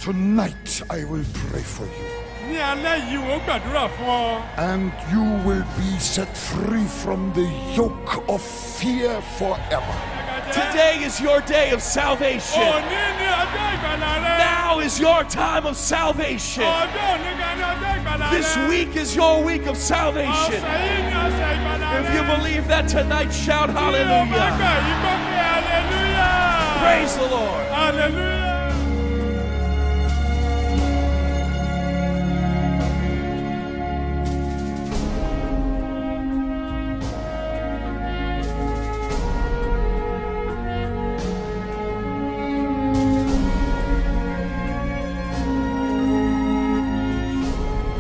Tonight I will pray for you. ní alẹ́ yìí wọ́n gbàdúrà fún ọ. And you will be set free from the yoke of fear forever. Today is your day of salvation. òní ni ọjọ́ ìgbàlà rẹ. Now is your time of salvation. ọjọ́ òní kan ní ọjọ́ ìgbàlà rẹ. This week is your week of salvation. ọ̀sẹ̀ yìí ni ọ̀sẹ̀ ìgbàlà rẹ. If you believe that tonight, shout tí o bá hallelujah. gbà yìí gbọ́ pé hallelujah. Praise the Lord. hallelujah.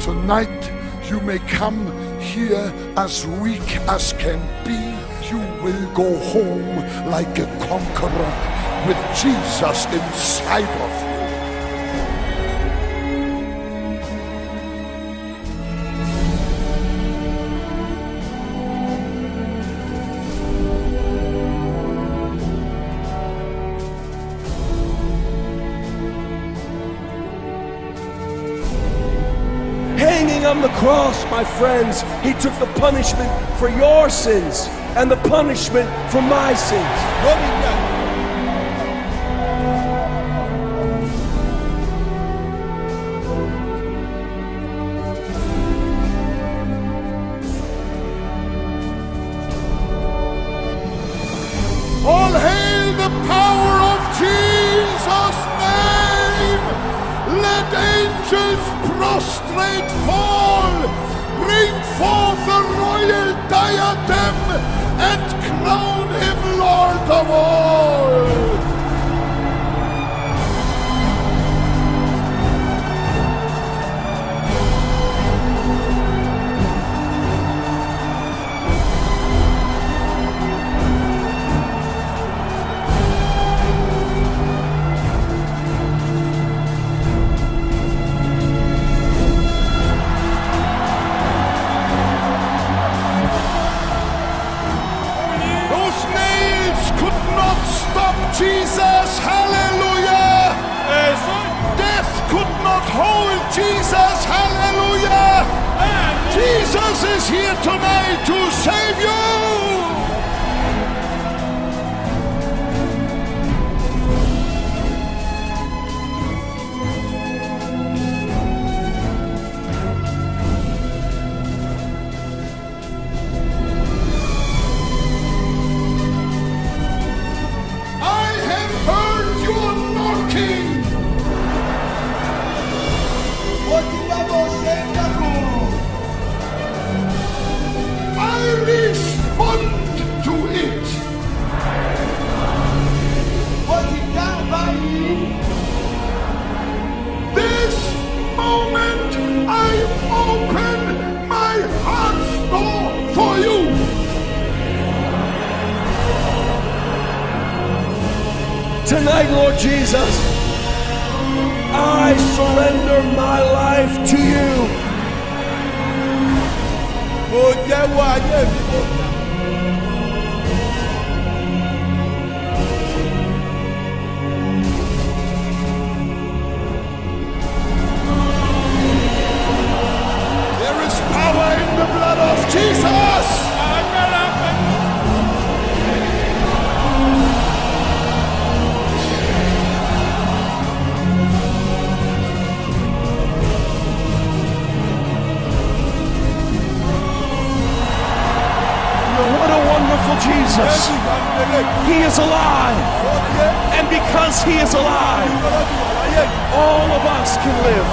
Tonight you may come here as weak as can be. You will go home like a conqueror with Jesus inside of you. Hanging on the cross, my friends, he took the punishment for your sins and the punishment for my sins. All hail the power of Jesus' name! Let angels prostrate fall! Bring forth the royal diadem and crown him Lord of all! Those nails could not stop Jesus, hallelujah! Death could not hold Jesus, hallelujah! Jesus is here tonight to save you! I have heard your knocking! I respond to it! This moment I open my heart's door for you! Tonight, Lord Jesus, I surrender my life to you. mo jẹ́wọ́ ayé mi mo gbà. There is power in the blood of Jesus! agbára pẹ̀lú. What a wonderful Jesus. Jésù bá mi lélẹ̀. He is alive. ó yẹ And because he is alive, ọlọ́dún wà láyé yìí. all of us can live.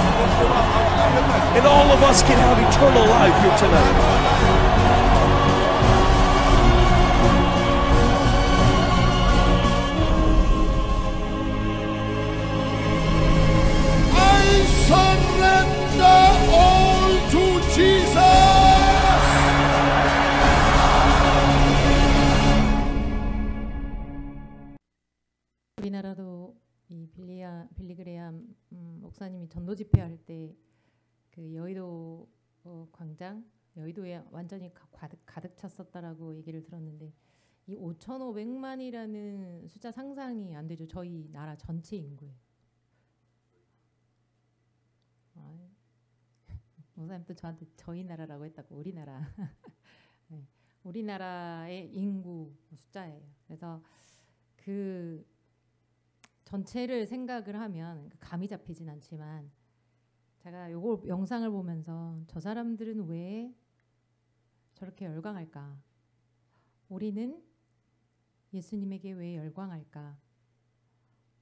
And all of us can have eternal life here tonight. I surrender all to Jesus! 우리나라도 이 빌리그레암 목사님이 전도 집회할 때 그 여의도 광장 여의도에 완전히 가득 찼었다라고 얘기를 들었는데 이 5,500만이라는 숫자 상상이 안 되죠. 저희 나라 전체 인구에. 목사님 또 저한테 저희 나라라고 했다고. 우리나라. 네, 우리나라의 인구 숫자예요. 그래서 그 전체를 생각을 하면 감이 잡히진 않지만 제가 요걸 영상을 보면서 저 사람들은 왜 저렇게 열광할까? 우리는 예수님에게 왜 열광할까?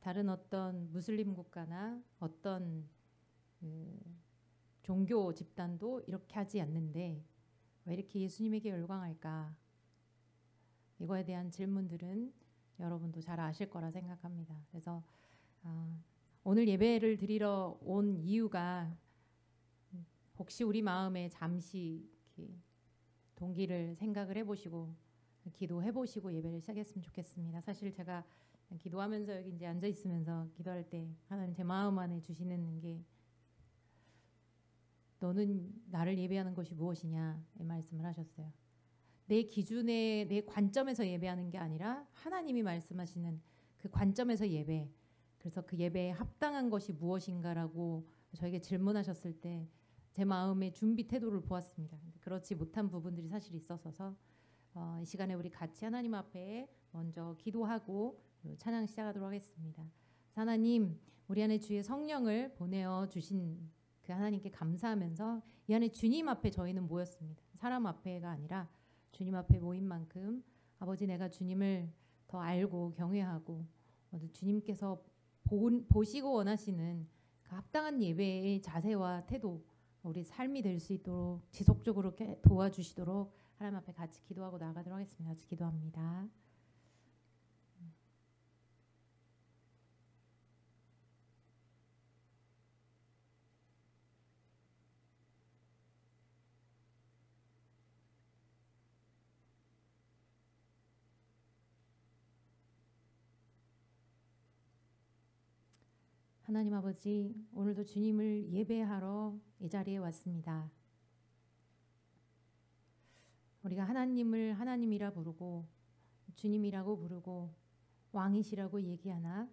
다른 어떤 무슬림 국가나 어떤 종교 집단도 이렇게 하지 않는데 왜 이렇게 예수님에게 열광할까? 이거에 대한 질문들은 여러분도 잘 아실 거라 생각합니다. 그래서 오늘 예배를 드리러 온 이유가 혹시 우리 마음에 잠시 이렇게 동기를 생각을 해보시고 기도해보시고 예배를 시작했으면 좋겠습니다. 사실 제가 기도하면서 여기 이제 앉아 있으면서 기도할 때 하나님 제 마음 안에 주시는 게 너는 나를 예배하는 것이 무엇이냐 이 말씀을 하셨어요. 내 기준에 내 관점에서 예배하는 게 아니라 하나님이 말씀하시는 그 관점에서 예배. 그래서 그 예배에 합당한 것이 무엇인가라고 저에게 질문하셨을 때 제 마음의 준비 태도를 보았습니다. 그렇지 못한 부분들이 사실 있었어서 이 시간에 우리 같이 하나님 앞에 먼저 기도하고 찬양 시작하도록 하겠습니다. 하나님, 우리 안에 주의 성령을 보내어 주신 그 하나님께 감사하면서 이 안에 주님 앞에 저희는 모였습니다. 사람 앞에가 아니라 주님 앞에 모인 만큼 아버지 내가 주님을 더 알고 경외하고 주님께서 보시고 원하시는 그 합당한 예배의 자세와 태도 우리 삶이 될 수 있도록 지속적으로 도와주시도록 하나님 앞에 같이 기도하고 나아가도록 하겠습니다. 같이 기도합니다. 하나님 아버지, 오늘도 주님을 예배하러 이 자리에 왔습니다. 우리가 하나님을 하나님이라 부르고 주님이라고 부르고 왕이시라고 얘기하나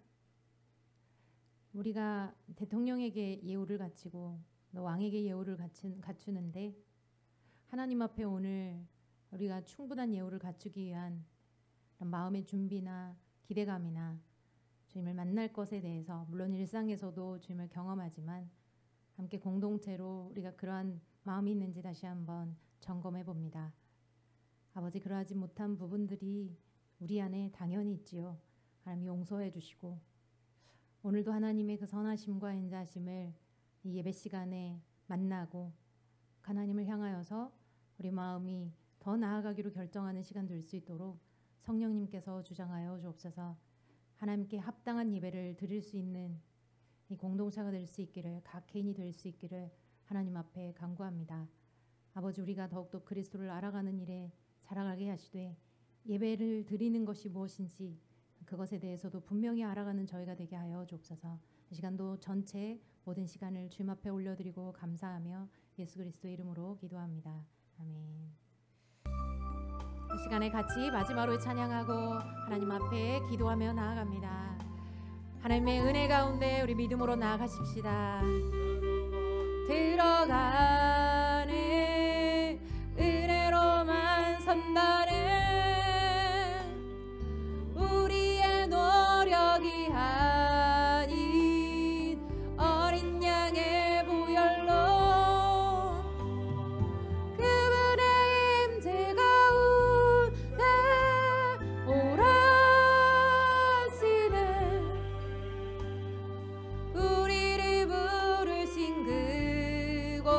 우리가 대통령에게 예우를 갖추고 너 왕에게 예우를 갖추는데 하나님 앞에 오늘 우리가 충분한 예우를 갖추기 위한 마음의 준비나 기대감이나 주님을 만날 것에 대해서 물론 일상에서도 주님을 경험하지만 함께 공동체로 우리가 그러한 마음이 있는지 다시 한번 점검해 봅니다. 아버지, 그러하지 못한 부분들이 우리 안에 당연히 있지요. 하나님 용서해 주시고 오늘도 하나님의 그 선하심과 인자하심을 이 예배 시간에 만나고 하나님을 향하여서 우리 마음이 더 나아가기로 결정하는 시간 될 수 있도록 성령님께서 주장하여 주옵소서. 하나님께 합당한 예배를 드릴 수 있는 이 공동체가 될 수 있기를, 각 개인이 될 수 있기를 하나님 앞에 간구합니다. 아버지, 우리가 더욱더 그리스도를 알아가는 일에 자라가게 하시되 예배를 드리는 것이 무엇인지 그것에 대해서도 분명히 알아가는 저희가 되게 하여 주옵소서. 이 시간도 전체 모든 시간을 주님 앞에 올려드리고 감사하며 예수 그리스도의 이름으로 기도합니다. 아멘. 이 시간에 같이 마지막으로 찬양하고 하나님 앞에 기도하며 나아갑니다. 하나님의 은혜 가운데 우리 믿음으로 나아가십시다. 들어가는 은혜로만 산다는 우리의 노력이 아닌 어린 양의 보혈로 그분의 임재 가운데 오라시는 우리를 부르신 그곳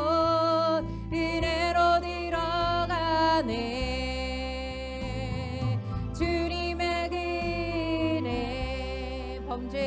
은혜로 들어가네. 주님의 은혜 범죄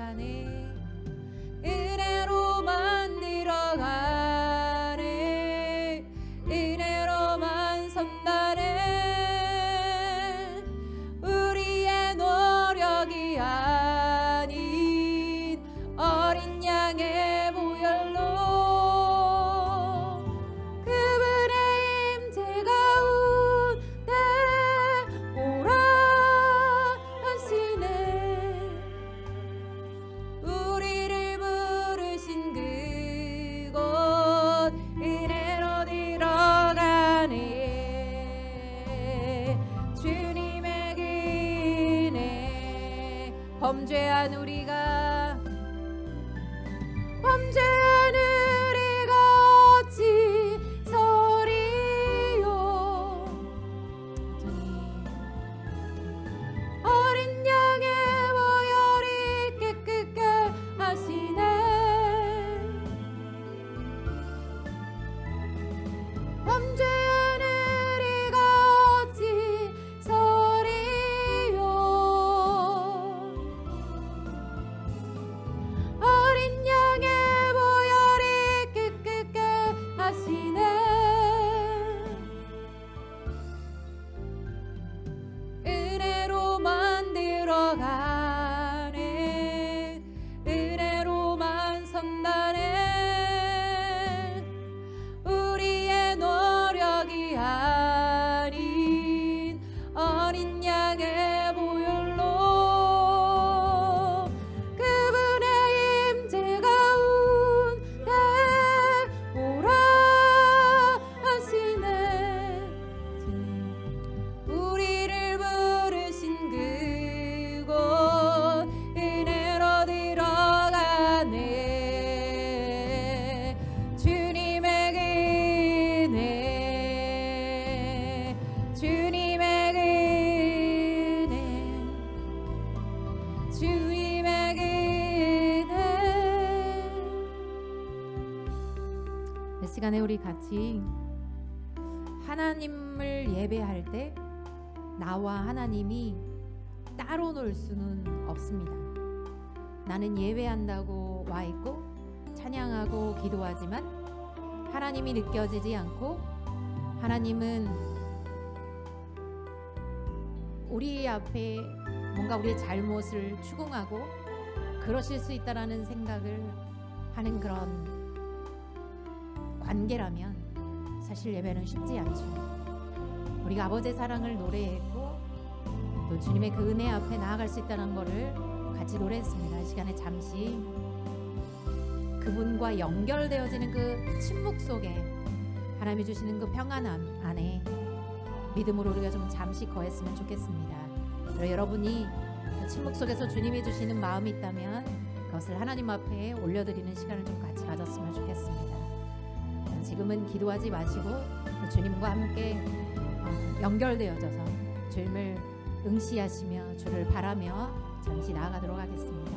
들어가네. 은혜로 만들어가네. 은혜로만 선다네. 우리의 노력이 아닌 어린 양의 보혈로 그분의 임재 가운데 오라 하시네. 우리를 부르신 그곳 은혜로 들어가네. 주님의 은혜 범죄한 우리가 어찌 서리요. 어린 양의 보혈이 깨끗게 하시네. 범죄한 우리가 어찌 서리요. 어린 양의 보혈이 깨끗게 하시네. 은혜로만 들어가네. 은혜로만 선다네. 우리의 노력이 아닌 어린 양의 보혈로 그분의 임재 가운데 오라 하시네. 우리를 부르신 그곳 은혜로 들어가네. 주님의 은혜 주님의 은혜 주님의 은혜. 이 시간에 우리 같이 하나님을 예배할 때 나와 하나님이 따로 놀 수는 없습니다. 나는 예배한다고 와 있고 찬양하고 기도하지만 하나님이 느껴지지 않고 하나님은 우리 앞에 뭔가 우리의 잘못을 추궁하고 그러실 수 있다라는 생각을 하는 그런 관계라면 사실 예배는 쉽지 않죠. 우리가 아버지의 사랑을 노래했고 또 주님의 그 은혜 앞에 나아갈 수 있다는 것을 같이 노래했습니다. 이 시간에 잠시 그분과 연결되어지는 그 침묵 속에 하나님이 주시는 그 평안함 안에 믿음으로 우리가 좀 잠시 거했으면 좋겠습니다. 그리고 여러분이 그 침묵 속에서 주님이 주시는 마음이 있다면 그것을 하나님 앞에 올려드리는 시간을 좀 같이 가졌으면 좋겠습니다. 지금은 기도하지 마시고 주님과 함께 연결되어져서 주님을 응시하시며 주를 바라며 잠시 나아가도록 하겠습니다.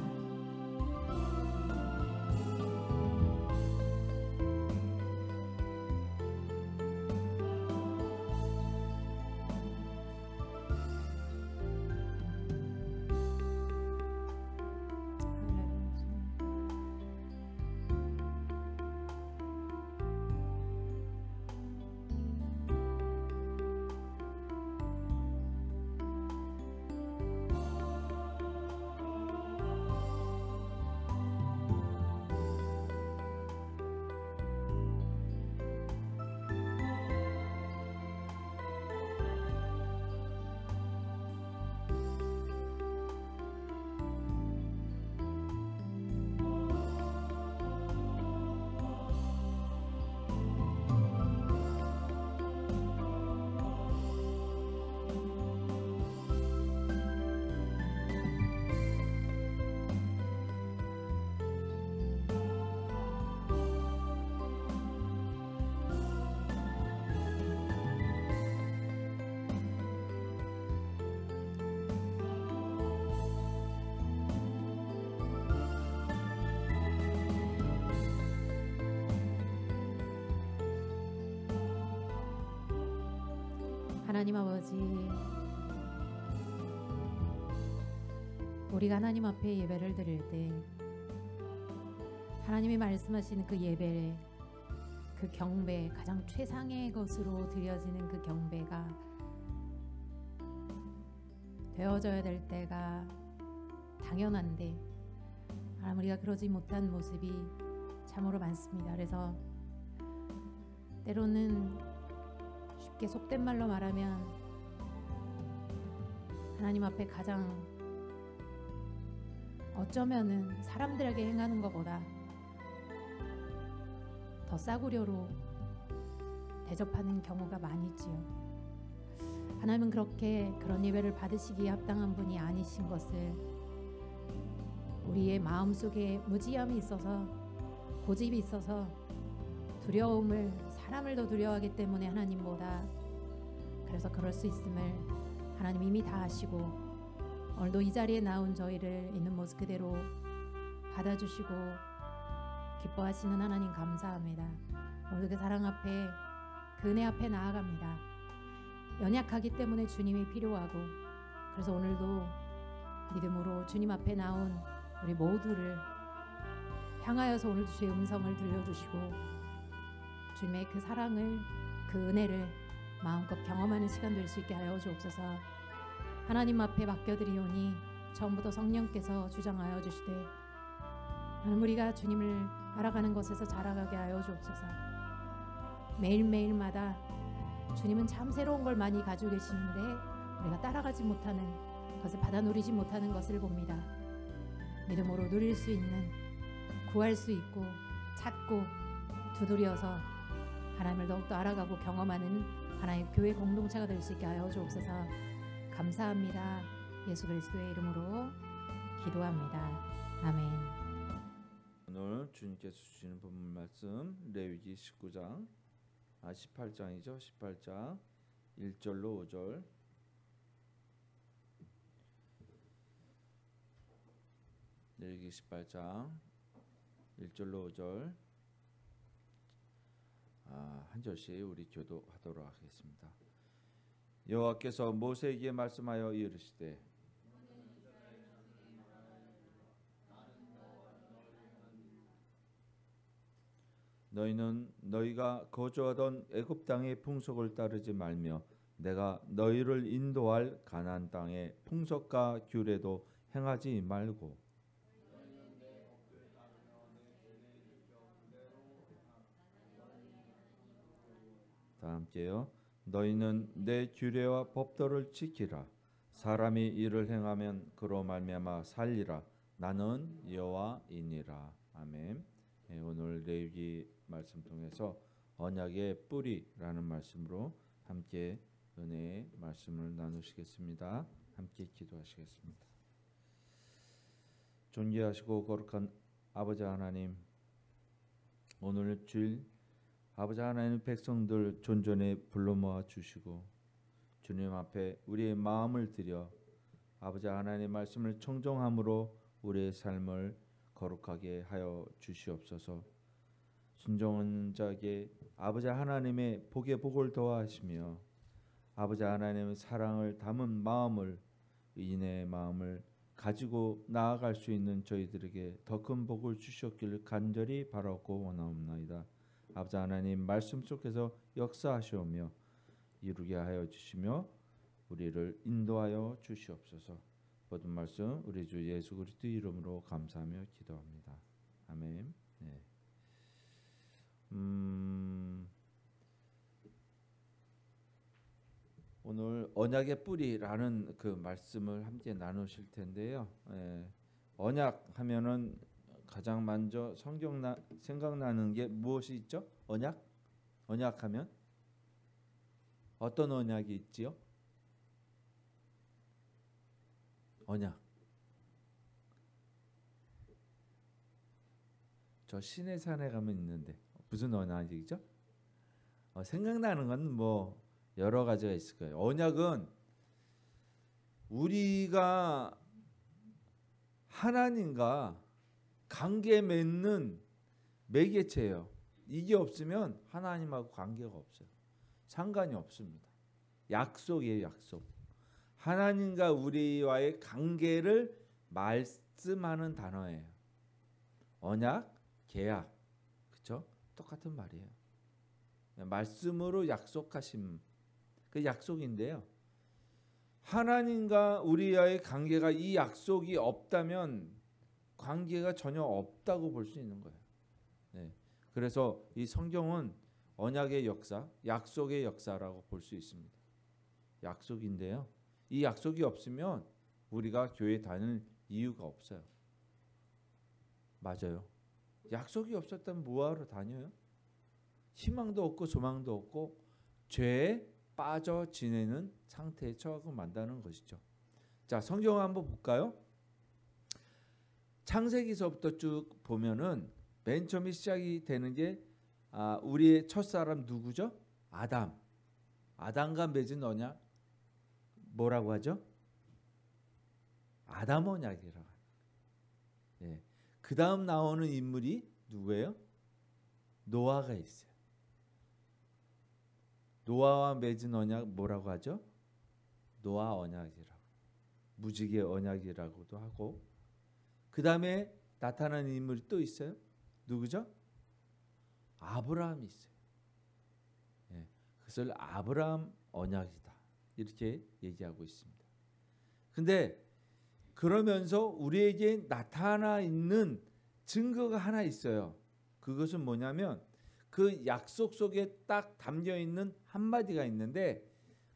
하나님 아버지, 우리가 하나님 앞에 예배를 드릴 때 하나님이 말씀하신 그 예배, 그 경배, 가장 최상의 것으로 드려지는 그 경배가 되어져야 될 때가 당연한데 하나님 우리가 그러지 못한 모습이 참으로 많습니다. 그래서 때로는 쉽게 속된 말로 말하면 하나님 앞에 가장 어쩌면은 사람들에게 행하는 것보다 더 싸구려로 대접하는 경우가 많이 있지요. 하나님은 그런 예배를 받으시기에 합당한 분이 아니신 것을 우리의 마음속에 무지함이 있어서 고집이 있어서 두려움을 사람을 더 두려워하기 때문에 하나님보다 그래서 그럴 수 있음을 하나님 이미 다 아시고 오늘도 이 자리에 나온 저희를 있는 모습 그대로 받아주시고 기뻐하시는 하나님 감사합니다. 오늘도 그 사랑 앞에 그 은혜 앞에 나아갑니다. 연약하기 때문에 주님이 필요하고 그래서 오늘도 믿음으로 주님 앞에 나온 우리 모두를 향하여서 오늘도 주의 음성을 들려주시고 주님의 그 사랑을 그 은혜를 마음껏 경험하는 시간 될 수 있게 하여 주옵소서. 하나님 앞에 맡겨드리오니 처음부터 성령께서 주장하여 주시되 하나님 우리가 주님을 알아가는 것에서 자라가게 하여 주옵소서. 매일매일마다 주님은 참 새로운 걸 많이 가지고 계시는데 우리가 따라가지 못하는 것을 받아 누리지 못하는 것을 봅니다. 믿음으로 누릴 수 있는 구할 수 있고 찾고 두드려서 하나님을 더욱더 알아가고 경험하는 하나님의 교회 공동체가 될 수 있게 하여 주옵소서. 감사합니다. 예수 그리스도의 이름으로 기도합니다. 아멘. 오늘 주님께서 주시는 본문 말씀 레위기 18장이죠. 18장 1절로 5절. 레위기 18장 1절로 5절. 한 절씩 우리 교도하도록 하겠습니다. 여호와께서 모세에게 말씀하여 이르시되 너희는 너희가 거주하던 애굽 땅의 풍속을 따르지 말며 내가 너희를 인도할 가나안 땅의 풍속과 규례도 행하지 말고 다 함께요. 너희는 내 규례와 법도를 지키라. 사람이 이를 행하면 그로 말미암아 살리라. 나는 여호와이니라. 아멘. 오늘 레위기 말씀 통해서 언약의 뿌리라는 말씀으로 함께 은혜의 말씀을 나누시겠습니다. 함께 기도하시겠습니다. 존귀하시고 거룩한 아버지 하나님, 오늘 주일 아버지 하나님 백성들 존전에 불러 모아 주시고 주님 앞에 우리의 마음을 드려 아버지 하나님 말씀을 청종함으로 우리의 삶을 거룩하게 하여 주시옵소서. 순종한 자에게 아버지 하나님의 복의 복을 더하시며 아버지 하나님의 사랑을 담은 마음을 인의 마음을 가지고 나아갈 수 있는 저희들에게 더 큰 복을 주셨기를 간절히 바라고 원하옵나이다. 아버지 하나님 말씀 속에서 역사하시오며 이루게 하여 주시며 우리를 인도하여 주시옵소서. 모든 말씀 우리 주 예수 그리스도 이름으로 감사하며 기도합니다. 아멘. 네. 오늘 언약의 뿌리라는 그 말씀을 함께 나누실 텐데요. 언약하면은 가장 먼저 생각나는 게 무엇이 있죠? 언약? 언약하면 어떤 언약이 있지요? 언약. 저 시내산에 가면 있는데 무슨 언약이죠? 생각나는 건 뭐 여러 가지가 있을 거예요. 언약은 우리가 하나님과 관계 맺는 매개체예요. 이게 없으면 하나님하고 관계가 없어요. 상관이 없습니다. 약속이에요, 약속. 하나님과 우리와의 관계를 말씀하는 단어예요. 언약, 계약, 그렇죠? 똑같은 말이에요. 말씀으로 약속하심, 그 약속인데요. 하나님과 우리와의 관계가 이 약속이 없다면 관계가 전혀 없다고 볼 수 있는 거예요. 네. 그래서 이 성경은 언약의 역사, 약속의 역사라고 볼 수 있습니다. 약속인데요. 이 약속이 없으면 우리가 교회 다닐 이유가 없어요. 맞아요. 약속이 없었다면 뭐하러 다녀요? 희망도 없고 소망도 없고 죄에 빠져 지내는 상태에 처하고 만다는 것이죠. 자, 성경 한번 볼까요? 창세기서부터 쭉 보면은 맨 처음에 시작이 되는 게 우리의 첫사람 누구죠? 아담. 아담과 맺은 언약 뭐라고 하죠? 아담 언약이라고. 예. 그 다음 나오는 인물이 누구예요? 노아가 있어요. 노아와 맺은 언약 뭐라고 하죠? 노아 언약이라고. 무지개 언약이라고도 하고. 그 다음에 나타나는 인물이 또 있어요. 누구죠? 아브라함이 있어요. 예. 그것을 아브라함 언약이다. 이렇게 얘기하고 있습니다. 근데 그러면서 우리에게 나타나 있는 증거가 하나 있어요. 그것은 뭐냐면 그 약속 속에 딱 담겨 있는 한마디가 있는데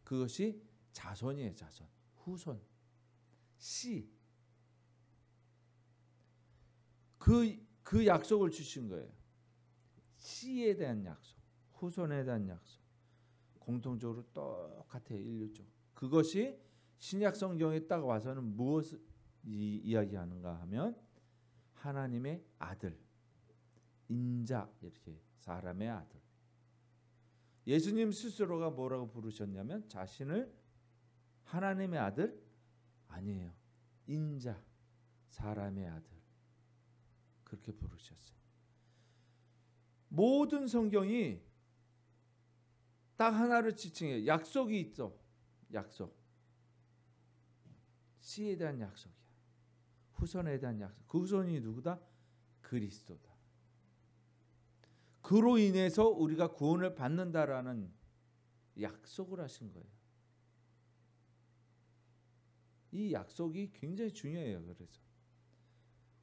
그것이 자손이에요. 자손, 후손, 씨. 그 약속을 주신 거예요. 씨에 대한 약속, 후손에 대한 약속. 공통적으로 똑같아요. 인류적. 그것이 신약 성경에 딱 와서는 무엇을 이야기하는가 하면 하나님의 아들, 인자, 이렇게 사람의 아들. 예수님 스스로가 뭐라고 부르셨냐면 자신을 하나님의 아들 아니에요. 인자, 사람의 아들. 그렇게 부르셨어요. 모든 성경이 딱 하나를 지칭해요. 약속이 있어. 약속. 씨에 대한 약속이야. 후손에 대한 약속. 그 후손이 누구다? 그리스도다. 그로 인해서 우리가 구원을 받는다라는 약속을 하신 거예요. 이 약속이 굉장히 중요해요. 그래서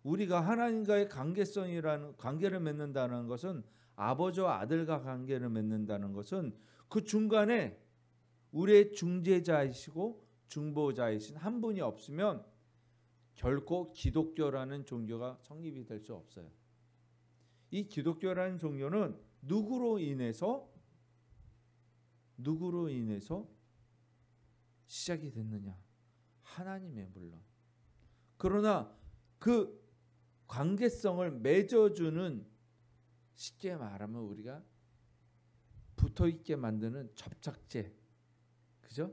우리가 하나님과의 관계를 맺는다는 것은 아버지와 아들과 관계를 맺는다는 것은 그 중간에 우리의 중재자이시고 중보자이신 한 분이 없으면 결코 기독교라는 종교가 성립이 될 수 없어요. 이 기독교라는 종교는 누구로 인해서 시작이 됐느냐? 하나님의 물론. 그러나 그 관계성을 맺어주는, 쉽게 말하면 우리가 붙어있게 만드는 접착제, 그죠?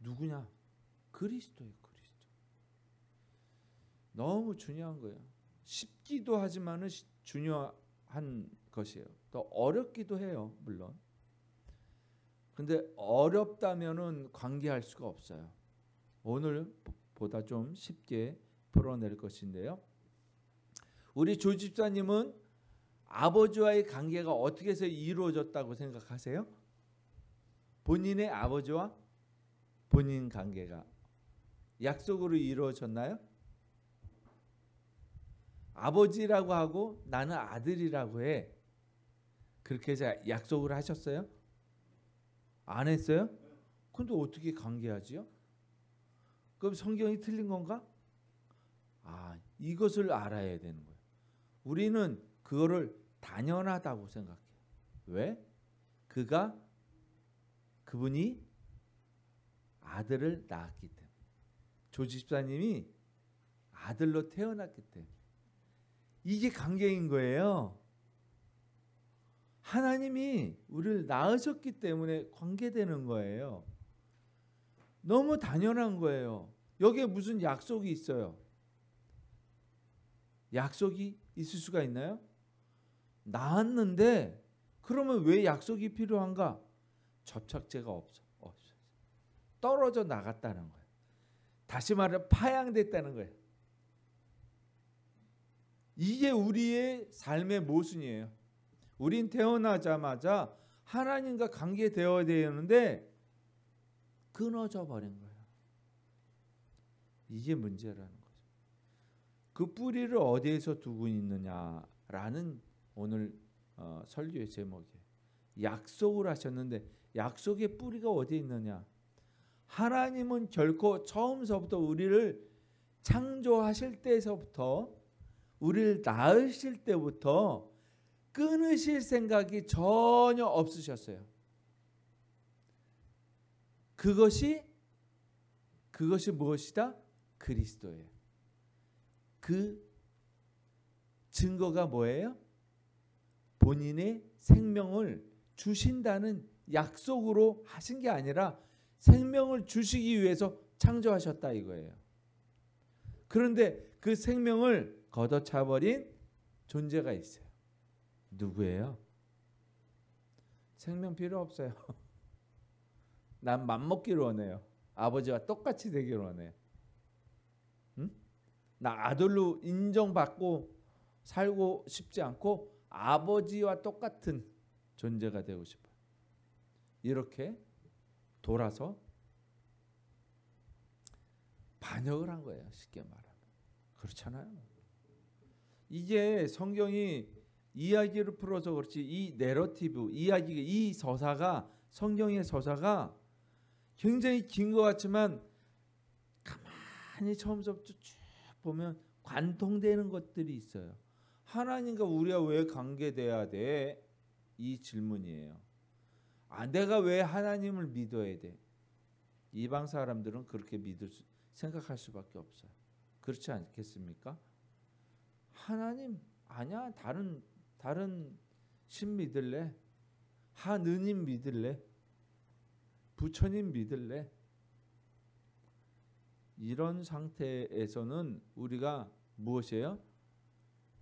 누구냐? 그리스도예요. 그리스도. 너무 중요한 거예요. 쉽기도 하지만은 중요한 것이에요. 또 어렵기도 해요. 물론. 근데 어렵다면은 관계할 수가 없어요. 오늘보다 좀 쉽게 풀어낼 것인데요. 우리 조 집사님은 아버지와의 관계가 어떻게 해서 이루어졌다고 생각하세요? 본인의 아버지와 본인 관계가 약속으로 이루어졌나요? 아버지라고 하고 나는 아들이라고 해. 그렇게 해서 약속을 하셨어요? 안 했어요? 근데 어떻게 관계하지요? 그럼 성경이 틀린 건가? 이것을 알아야 되는 거예요. 우리는 그거를 당연하다고 생각해요. 왜? 그분이 아들을 낳았기 때문에. 조 집사님이 아들로 태어났기 때문에. 이게 관계인 거예요. 하나님이 우리를 낳으셨기 때문에 관계되는 거예요. 너무 당연한 거예요. 여기에 무슨 약속이 있어요? 약속이 있을 수가 있나요? 낳았는데 그러면 왜 약속이 필요한가? 접착제가 없어. 떨어져 나갔다는 거예요. 다시 말해 파양됐다는 거예요. 이게 우리의 삶의 모순이에요. 우린 태어나자마자 하나님과 관계되어야 되는데 끊어져 버린 거예요. 이게 문제라는 거죠. 그 뿌리를 어디에서 두고 있느냐라는 오늘 설교의 제목이에요. 약속을 하셨는데 약속의 뿌리가 어디에 있느냐? 하나님은 결코 처음서부터 우리를 창조하실 때서부터 우리를 낳으실 때부터 끊으실 생각이 전혀 없으셨어요. 그것이 무엇이다? 그리스도예요. 그 증거가 뭐예요? 본인의 생명을 주신다는 약속으로 하신 게 아니라 생명을 주시기 위해서 창조하셨다 이거예요. 그런데 그 생명을 걷어차버린 존재가 있어요. 누구예요? 생명 필요 없어요. 난 맘먹기를 원해요. 아버지와 똑같이 되기를 원해요. 응? 나 아들로 인정받고 살고 싶지 않고 아버지와 똑같은 존재가 되고 싶어요. 이렇게 돌아서 반역을 한 거예요. 쉽게 말하면. 그렇잖아요. 이게 성경이 이야기를 풀어서 그렇지 이 내러티브 이야기가 이 서사가 성경의 서사가 굉장히 긴 것 같지만 가만히 처음부터 쭉 보면 관통되는 것들이 있어요. 하나님과 우리가 왜 관계돼야 돼? 이 질문이에요. 내가 왜 하나님을 믿어야 돼? 이방 사람들은 그렇게 생각할 수밖에 없어요. 그렇지 않겠습니까? 하나님 아니야. 다른 신 믿을래? 하느님 믿을래? 부처님 믿을래? 이런 상태에서는 우리가 무엇이에요?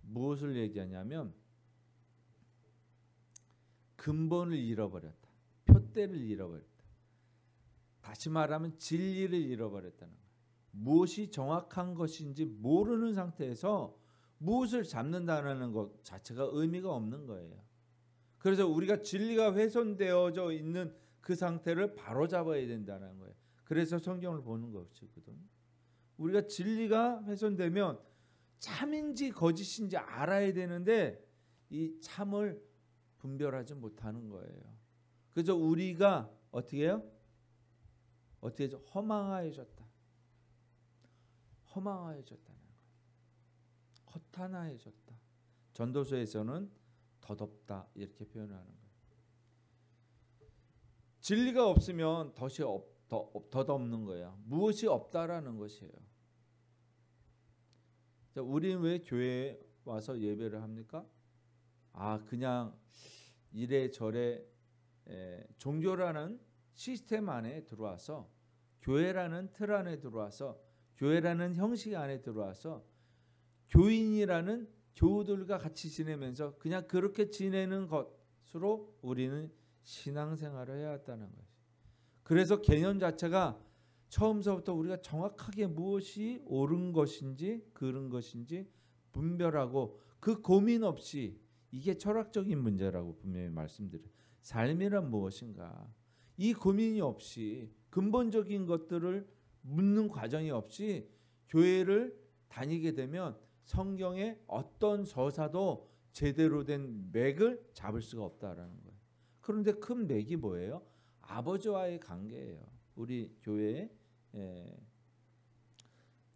무엇을 얘기하냐면 근본을 잃어버렸다. 표대를 잃어버렸다. 다시 말하면 진리를 잃어버렸다는 거예요. 무엇이 정확한 것인지 모르는 상태에서 무엇을 잡는다는 것 자체가 의미가 없는 거예요. 그래서 우리가 진리가 훼손되어져 있는 그 상태를 바로잡아야 된다는 거예요. 그래서 성경을 보는 것이거든. 우리가 진리가 훼손되면 참인지 거짓인지 알아야 되는데 이 참을 분별하지 못하는 거예요. 그래서 우리가 어떻게 해요? 어떻게 해서 허망하여졌다. 허망하여졌다는 거예요. 허탄하여졌다. 전도서에서는 덧없다 이렇게 표현하는 거예요. 진리가 없으면 덧없는 거예요. 무엇이 없다라는 것이에요. 자, 우리는 왜 교회에 와서 예배를 합니까? 그냥 이래저래 종교라는 시스템 안에 들어와서 교회라는 틀 안에 들어와서 교회라는 형식 안에 들어와서 교인이라는 교우들과 같이 지내면서 그냥 그렇게 지내는 것으로 우리는 신앙생활을 해야 한다는 거죠. 그래서 개념 자체가 처음서부터 우리가 정확하게 무엇이 옳은 것인지 그른 것인지 분별하고 그 고민 없이 이게 철학적인 문제라고 분명히 말씀드려요. 삶이란 무엇인가? 이 고민이 없이 근본적인 것들을 묻는 과정이 없이 교회를 다니게 되면 성경의 어떤 서사도 제대로 된 맥을 잡을 수가 없다라는 거예요. 그런데 큰 맥이 뭐예요? 아버지와의 관계예요. 우리 교회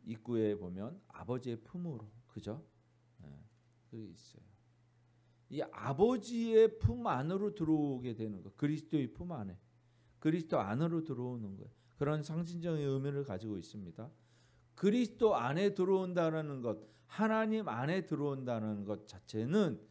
입구에 보면 아버지의 품으로, 그죠? 그게 있어요. 이 아버지의 품 안으로 들어오게 되는 거, 그리스도의 품 안에, 그리스도 안으로 들어오는 거예요. 그런 상징적인 의미를 가지고 있습니다. 그리스도 안에 들어온다는 것, 하나님 안에 들어온다는 것 자체는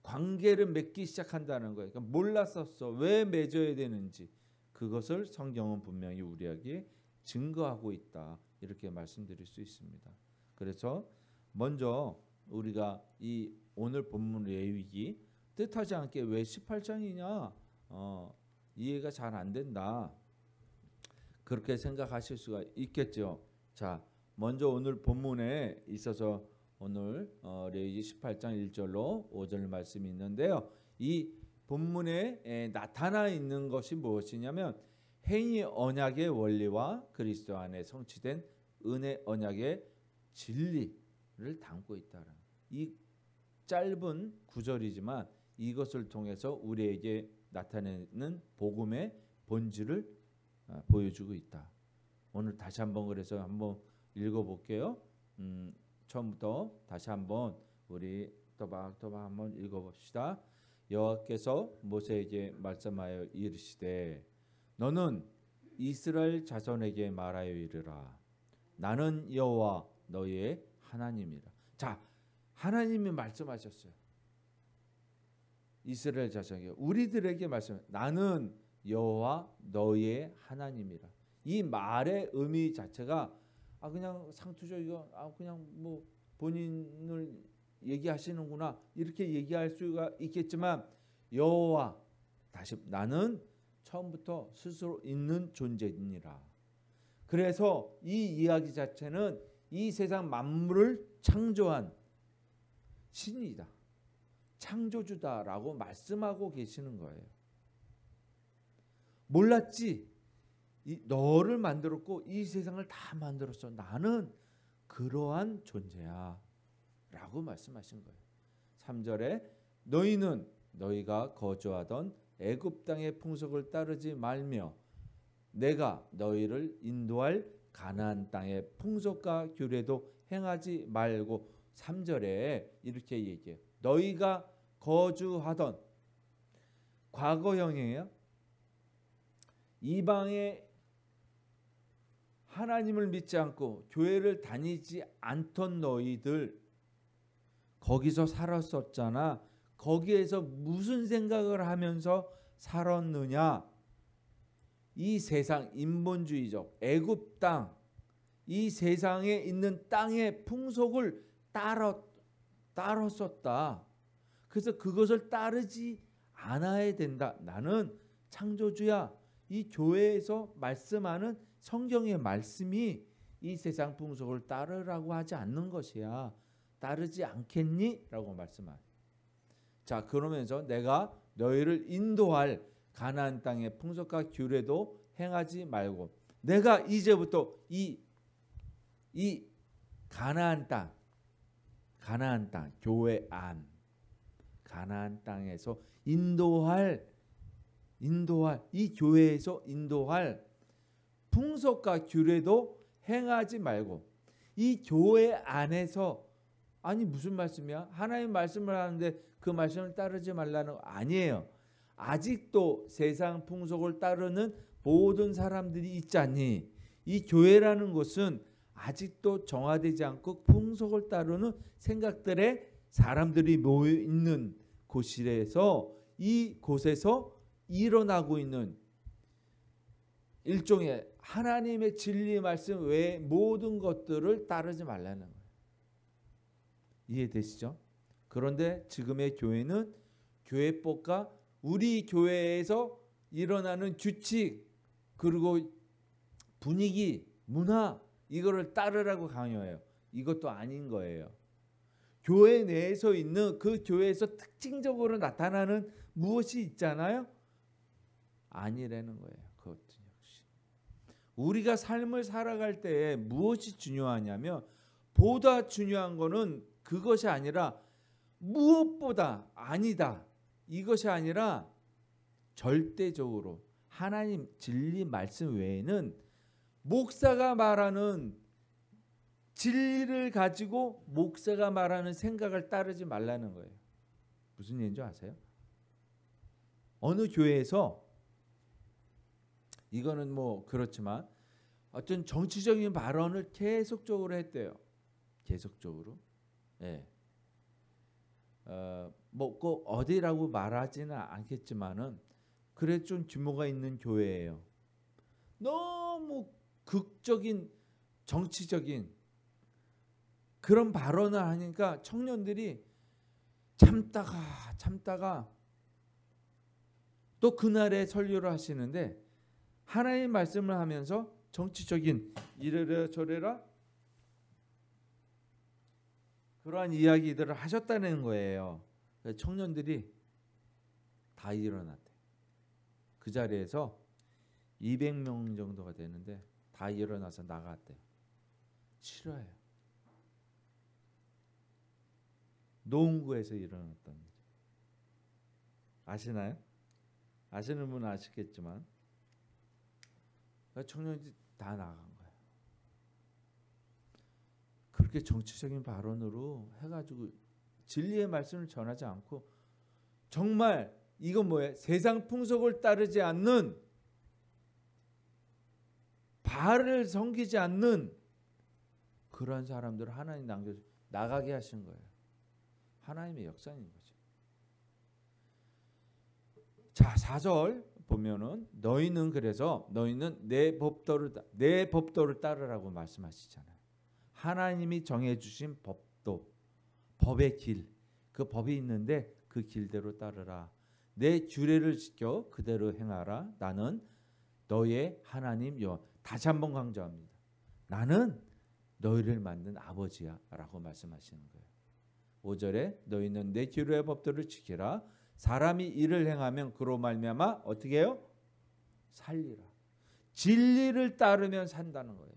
관계를 맺기 시작한다는 거예요. 그러니까 몰랐었어. 왜 맺어야 되는지 그것을 성경은 분명히 우리에게 증거하고 있다. 이렇게 말씀드릴 수 있습니다. 그래서 먼저 우리가 이 오늘 본문 외우기 뜻하지 않게 왜 18장이냐 이해가 잘 안 된다. 그렇게 생각하실 수가 있겠죠. 자, 먼저 오늘 본문에 있어서 오늘 레위기 18장 1절로 5절 말씀이 있는데요. 이 본문에 나타나 있는 것이 무엇이냐면 행위 언약의 원리와 그리스도 안에 성취된 은혜 언약의 진리를 담고 있다는 이 짧은 구절이지만 이것을 통해서 우리에게 나타내는 복음의 본질을 보여주고 있다. 오늘 다시 한번 그래서 한번 읽어볼게요. 처음부터 다시 한번 우리 또박또박 한번 읽어봅시다. 여호와께서 모세에게 말씀하여 이르시되 너는 이스라엘 자손에게 말하여 이르라. 나는 여호와 너희의 하나님이라. 자, 하나님이 말씀하셨어요. 이스라엘 자손에게 우리들에게 말씀. 나는 여호와 너희의 하나님이라. 이 말의 의미 자체가 그냥 상투적이고 그냥 뭐 본인을 얘기하시는구나 이렇게 얘기할 수가 있겠지만 여호와 다시 나는 처음부터 스스로 있는 존재니라. 그래서 이 이야기 자체는 이 세상 만물을 창조한 신이다. 창조주다라고 말씀하고 계시는 거예요. 몰랐지? 너를 만들었고 이 세상을 다 만들었어. 나는 그러한 존재야 라고 말씀하신 거예요. 3절에 너희는 너희가 거주하던 애굽 땅의 풍속을 따르지 말며 내가 너희를 인도할 가나안 땅의 풍속과 규례도 행하지 말고 3절에 이렇게 얘기해요. 너희가 거주하던 과거형이에요. 이방의 하나님을 믿지 않고 교회를 다니지 않던 너희들 거기서 살았었잖아. 거기에서 무슨 생각을 하면서 살았느냐? 이 세상 인본주의적 애굽 땅, 이 세상에 있는 땅의 풍속을 따랐었다. 그래서 그것을 따르지 않아야 된다. 나는 창조주야. 이 교회에서 말씀하는 성경의 말씀이 이 세상 풍속을 따르라고 하지 않는 것이야. 따르지 않겠니? 라고 말씀하죠. 자, 그러면서 내가 너희를 인도할 가나안 땅의 풍속과 규례도 행하지 말고 내가 이제부터 이 가나안 땅 교회 안 가나안 땅에서 인도할 이 교회에서 인도할 풍속과 규례도 행하지 말고 이 교회 안에서 아니 무슨 말씀이야? 하나님 말씀을 하는데 그 말씀을 따르지 말라는 거 아니에요. 아직도 세상 풍속을 따르는 모든 사람들이 있지 않니? 이 교회라는 것은 아직도 정화되지 않고 풍속을 따르는 생각들의 사람들이 모여 있는 곳이라서 이 곳에서 일어나고 있는 일종의 하나님의 진리 말씀 외에 모든 것들을 따르지 말라는 거예요. 이해되시죠? 그런데 지금의 교회는 교회법과 우리 교회에서 일어나는 규칙 그리고 분위기, 문화 이거를 따르라고 강요해요. 이것도 아닌 거예요. 교회 내에서 있는 그 교회에서 특징적으로 나타나는 무엇이 있잖아요. 아니라는 거예요. 그것도 역시 우리가 삶을 살아갈 때 무엇이 중요하냐면 보다 중요한 거는 그것이 아니라 무엇보다 아니다. 이것이 아니라 절대적으로 하나님 진리 말씀 외에는 목사가 말하는 진리를 가지고 목사가 말하는 생각을 따르지 말라는 거예요. 무슨 얘기인지 아세요? 어느 교회에서 이거는 뭐 그렇지만 어떤 정치적인 발언을 계속적으로 했대요. 계속적으로. 예. 뭐 꼭 어디라고 말하지는 않겠지만은 그래 좀 규모가 있는 교회예요. 너무 극적인 정치적인 그런 발언을 하니까 청년들이 참다가 또 그날에 설교를 하시는데 하나님 말씀을 하면서 정치적인 이래라 저래라 그러한 이야기들을 하셨다는 거예요. 청년들이 다 일어났대. 그 자리에서 200명 정도가 되는데 다 일어나서 나갔대요. 싫어해요. 노은구에서 일어났던 거죠. 아시나요? 아시는 분은 아시겠지만 청년들이 다 나간 거예요. 그렇게 정치적인 발언으로 해가지고 진리의 말씀을 전하지 않고 정말 이건 뭐예요? 세상 풍속을 따르지 않는 바알을 섬기지 않는 그런 사람들을 하나님 남겨 나가게 하신 거예요. 하나님의 역사인 거죠. 자, 4절 보면은 너희는 그래서 너희는 내 법도를 따르라고 말씀하시잖아요. 하나님이 정해 주신 법도, 법의 길, 그 법이 있는데 그 길대로 따르라. 내 규례를 지켜 그대로 행하라. 나는 너의 하나님 여호와. 다시 한번 강조합니다. 나는 너희를 만든 아버지야 라고 말씀하시는 거예요. 5절에 너희는 내 규례의 법도를 지키라. 사람이 이를 행하면 그로 말미암아 어떻게 해요? 살리라. 진리를 따르면 산다는 거예요.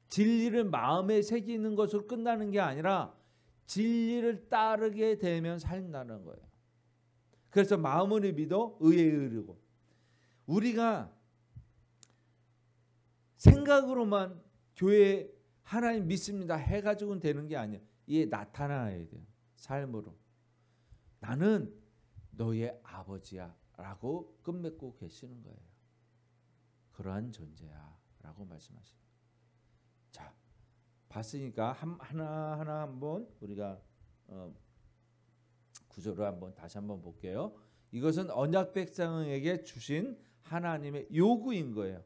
진리를 마음에 새기는 것으로 끝나는 게 아니라 진리를 따르게 되면 산다는 거예요. 그래서 마음으로 믿어 의에 이르고, 우리가 생각으로만 교회 하나님 믿습니다 해가지고는 되는 게 아니에요. 이게 나타나야 돼요. 삶으로. 나는 너의 아버지야 라고 끝맺고 계시는 거예요. 그러한 존재야 라고 말씀하시죠. 자, 봤으니까 하나하나 한번 우리가 구절을 한번 다시 한번 볼게요. 이것은 언약 백성에게 주신 하나님의 요구인 거예요.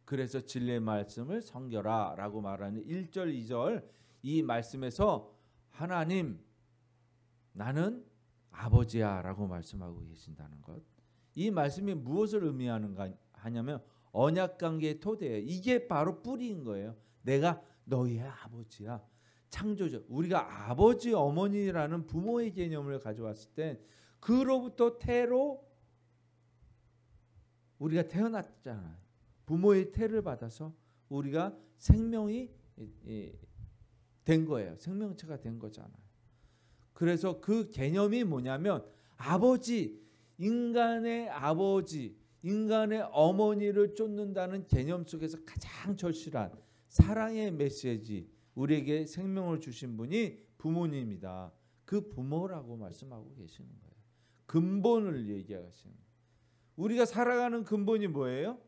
그래서 진리의 말씀을 섬겨라 라고 말하는 1절 2절 이 말씀에서 하나님 나는 아버지야 라고 말씀하고 계신다는 것. 이 말씀이 무엇을 의미하는가 하냐면 언약관계의 토대예요. 이게 바로 뿌리인 거예요. 내가 너희의 아버지야. 창조주. 우리가 아버지 어머니라는 부모의 개념을 가져왔을 때 그로부터 태로 우리가 태어났잖아요. 부모의 태를 받아서 우리가 생명이 된 거예요. 생명체가 된 거잖아요. 그래서 그 개념이 뭐냐면 아버지, 인간의 아버지, 인간의 어머니를 쫓는다는 개념 속에서 가장 절실한 사랑의 메시지, 우리에게 생명을 주신 분이 부모님이다. 그 부모라고 말씀하고 계시는 거예요. 근본을 얘기하시는 거예요. 우리가 살아가는 근본이 뭐예요?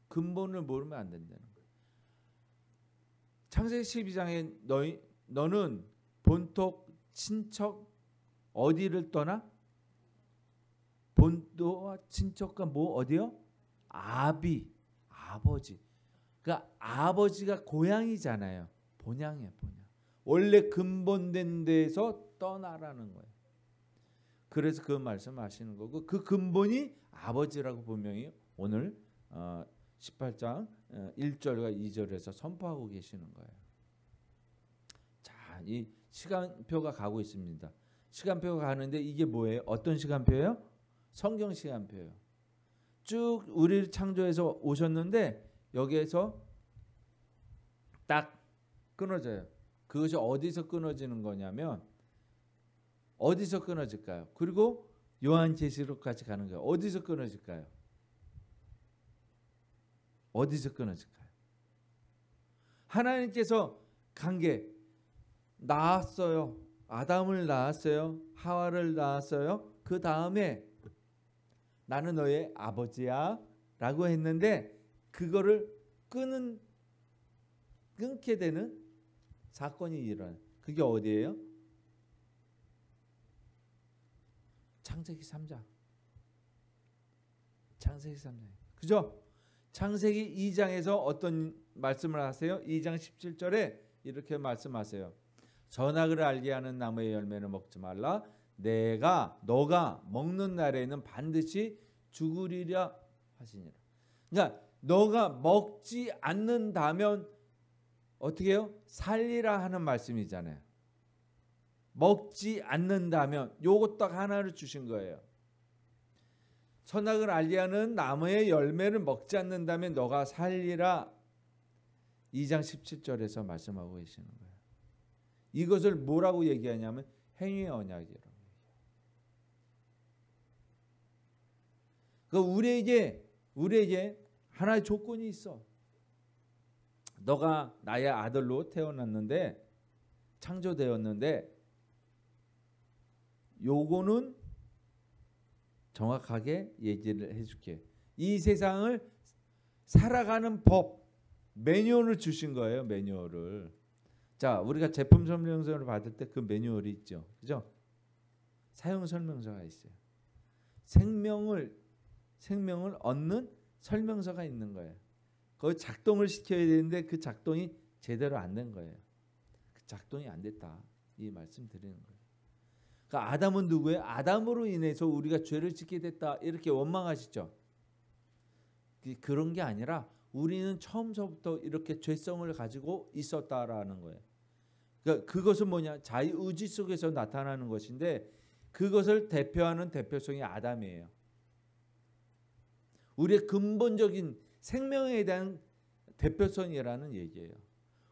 근본을 모르면 안 된다는 거예요. 창세기 12장에 너는 본토 친척 어디를 떠나? 본토와 친척과 뭐 어디요? 아버지. 그러니까 아버지가 고향이잖아요. 본향이에요, 본향. 원래 근본된 데에서 떠나라는 거예요. 그래서 그 말씀하시는 거고 그 근본이 아버지라고 분명히 오늘 18장 1절과 2절에서 선포하고 계시는 거예요. 자, 이 시간표가 가고 있습니다. 시간표가 가는데 이게 뭐예요? 어떤 시간표예요? 성경 시간표예요. 쭉 우리를 창조해서 오셨는데 여기에서 딱 끊어져요. 그것이 어디서 끊어지는 거냐면 어디서 끊어질까요? 그리고 요한계시록까지 가는 거예요. 어디서 끊어질까요? 어디서 끊어질까요? 하나님께서 관계 낳았어요. 아담을 낳았어요. 하와를 낳았어요. 그 다음에 나는 너의 아버지야 라고 했는데 그거를 끊게 되는 사건이 일어나요. 그게 어디예요? 창세기 3장. 창세기 3장. 그죠? 창세기 2장에서 어떤 말씀을 하세요? 2장 17절에 이렇게 말씀하세요. 선악을 알게 하는 나무의 열매는 먹지 말라. 너가 먹는 날에는 반드시 죽으리라 하시니라. 그러니까 너가 먹지 않는다면 어떻게 해요? 살리라 하는 말씀이잖아요. 먹지 않는다면 요것 딱 하나를 주신 거예요. 선악을 알리하는 나무의 열매를 먹지 않는다면 너가 살리라. 2장 17절에서 말씀하고 계시는 거예요. 이것을 뭐라고 얘기하냐면 행위의 언약이라고. 그 우리에게 하나의 조건이 있어. 너가 나의 아들로 태어났는데 창조되었는데 요거는 정확하게 얘기를 해줄게. 이 세상을 살아가는 법 매뉴얼을 주신 거예요. 매뉴얼을. 자, 우리가 제품 설명서를 받을 때 그 매뉴얼이 있죠. 그죠? 사용 설명서가 있어요. 생명을 얻는 설명서가 있는 거예요. 그 작동을 시켜야 되는데 그 작동이 제대로 안 된 거예요. 그 작동이 안 됐다. 이 말씀 드리는 거예요. 그러니까 아담은 누구예요? 아담으로 인해서 우리가 죄를 짓게 됐다. 이렇게 원망하시죠. 그런 게 아니라 우리는 처음서부터 이렇게 죄성을 가지고 있었다라는 거예요. 그러니까 그것은 뭐냐? 자유의지 속에서 나타나는 것인데 그것을 대표하는 대표성이 아담이에요. 우리의 근본적인 생명에 대한 대표성이라는 얘기예요.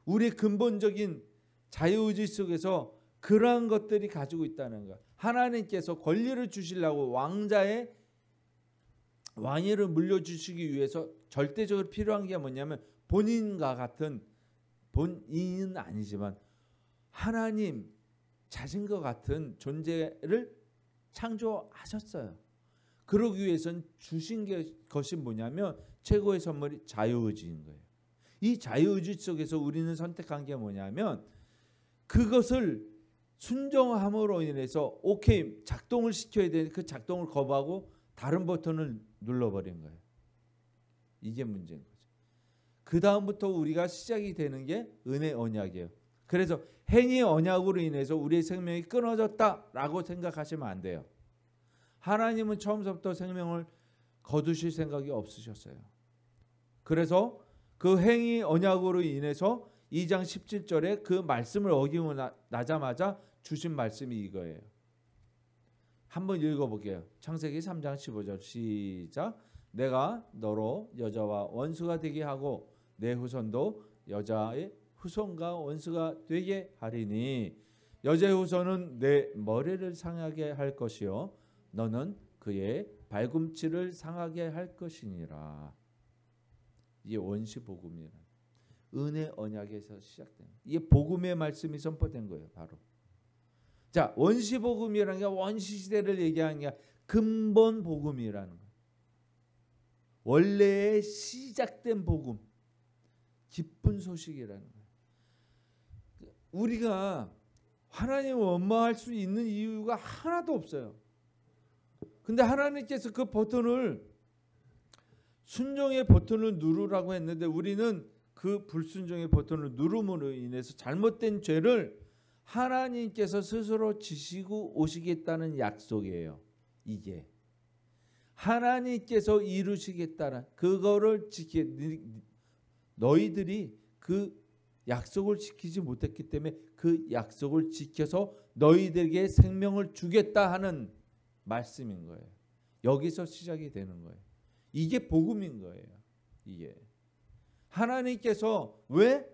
우리의 근본적인 자유의지 속에서 그러한 것들이 가지고 있다는 거예요. 하나님께서 권리를 주시려고 왕위를 물려주시기 위해서 절대적으로 필요한 게 뭐냐면 본인과 같은, 본인은 아니지만 하나님 자신과 같은 존재를 창조하셨어요. 그러기 위해서는 주신 것이 뭐냐면 최고의 선물이 자유의지인 거예요. 이 자유의지 속에서 우리는 선택한 게 뭐냐면 그것을 순종함으로 인해서 오케이 작동을 시켜야 되는데 그 작동을 거부하고 다른 버튼을 눌러버린 거예요. 이게 문제인 거죠. 그 다음부터 우리가 시작이 되는 게 은혜 언약이에요. 그래서 행위의 언약으로 인해서 우리의 생명이 끊어졌다라고 생각하시면 안 돼요. 하나님은 처음부터 생명을 거두실 생각이 없으셨어요. 그래서 그 행위 언약으로 인해서 2장 17절에 그 말씀을 어기고 나자마자 주신 말씀이 이거예요. 한번 읽어볼게요. 창세기 3장 15절 시작. 내가 너로 여자와 원수가 되게 하고 내 후손도 여자의 후손과 원수가 되게 하리니 여자의 후손은 내 머리를 상하게 할 것이요 너는 그의 발꿈치를 상하게 할 것이니라. 이게 원시복음이라. 은혜 언약에서 시작된. 이게 복음의 말씀이 선포된 거예요. 바로. 자, 원시복음이라는 게 원시시대를 얘기하는 게 근본 복음이라는 거예요. 원래의 시작된 복음. 기쁜 소식이라는 거예요. 우리가 하나님을 원망할 수 있는 이유가 하나도 없어요. 근데 하나님께서 그 버튼을 순종의 버튼을 누르라고 했는데 우리는 그 불순종의 버튼을 누름으로 인해서 잘못된 죄를 하나님께서 스스로 지시고 오시겠다는 약속이에요. 이게 하나님께서 이루시겠다는 그거를 너희들이 그 약속을 지키지 못했기 때문에 그 약속을 지켜서 너희들에게 생명을 주겠다 하는 말씀인 거예요. 여기서 시작이 되는 거예요. 이게 복음인 거예요. 이게 하나님께서 왜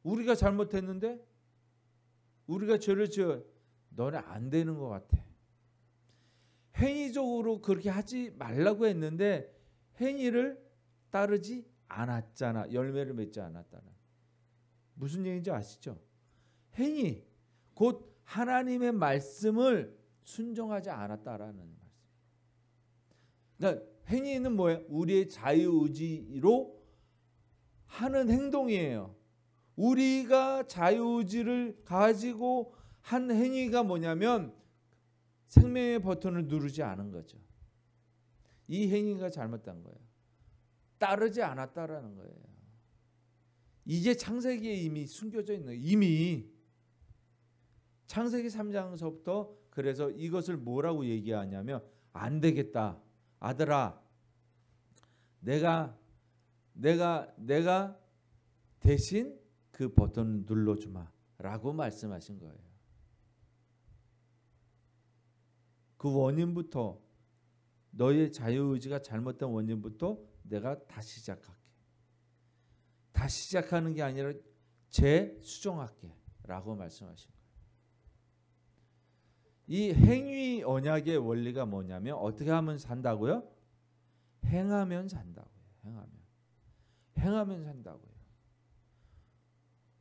우리가 잘못했는데 우리가 죄를 지어 너네 안 되는 것 같아. 행위적으로 그렇게 하지 말라고 했는데 행위를 따르지 않았잖아. 열매를 맺지 않았다는. 무슨 얘기인지 아시죠? 행위 곧 하나님의 말씀을 순종하지 않았다라는 말씀. 그러니까 행위는 뭐예요? 우리의 자유의지로 하는 행동이에요. 우리가 자유의지를 가지고 한 행위가 뭐냐면 생명의 버튼을 누르지 않은 거죠. 이 행위가 잘못된 거예요. 따르지 않았다라는 거예요. 이게 창세기에 이미 숨겨져 있는 거예요. 이미 창세기 3장서부터 그래서 이것을 뭐라고 얘기하냐면 안 되겠다. 아들아 내가 대신 그 버튼을 눌러주마 라고 말씀하신 거예요. 그 원인부터, 너의 자유의지가 잘못된 원인부터 내가 다시 시작할게. 다시 시작하는 게 아니라 재수정할게 라고 말씀하신 거예요. 이 행위 언약의 원리가 뭐냐면 어떻게 하면 산다고요? 행하면 산다고요. 행하면 산다고요.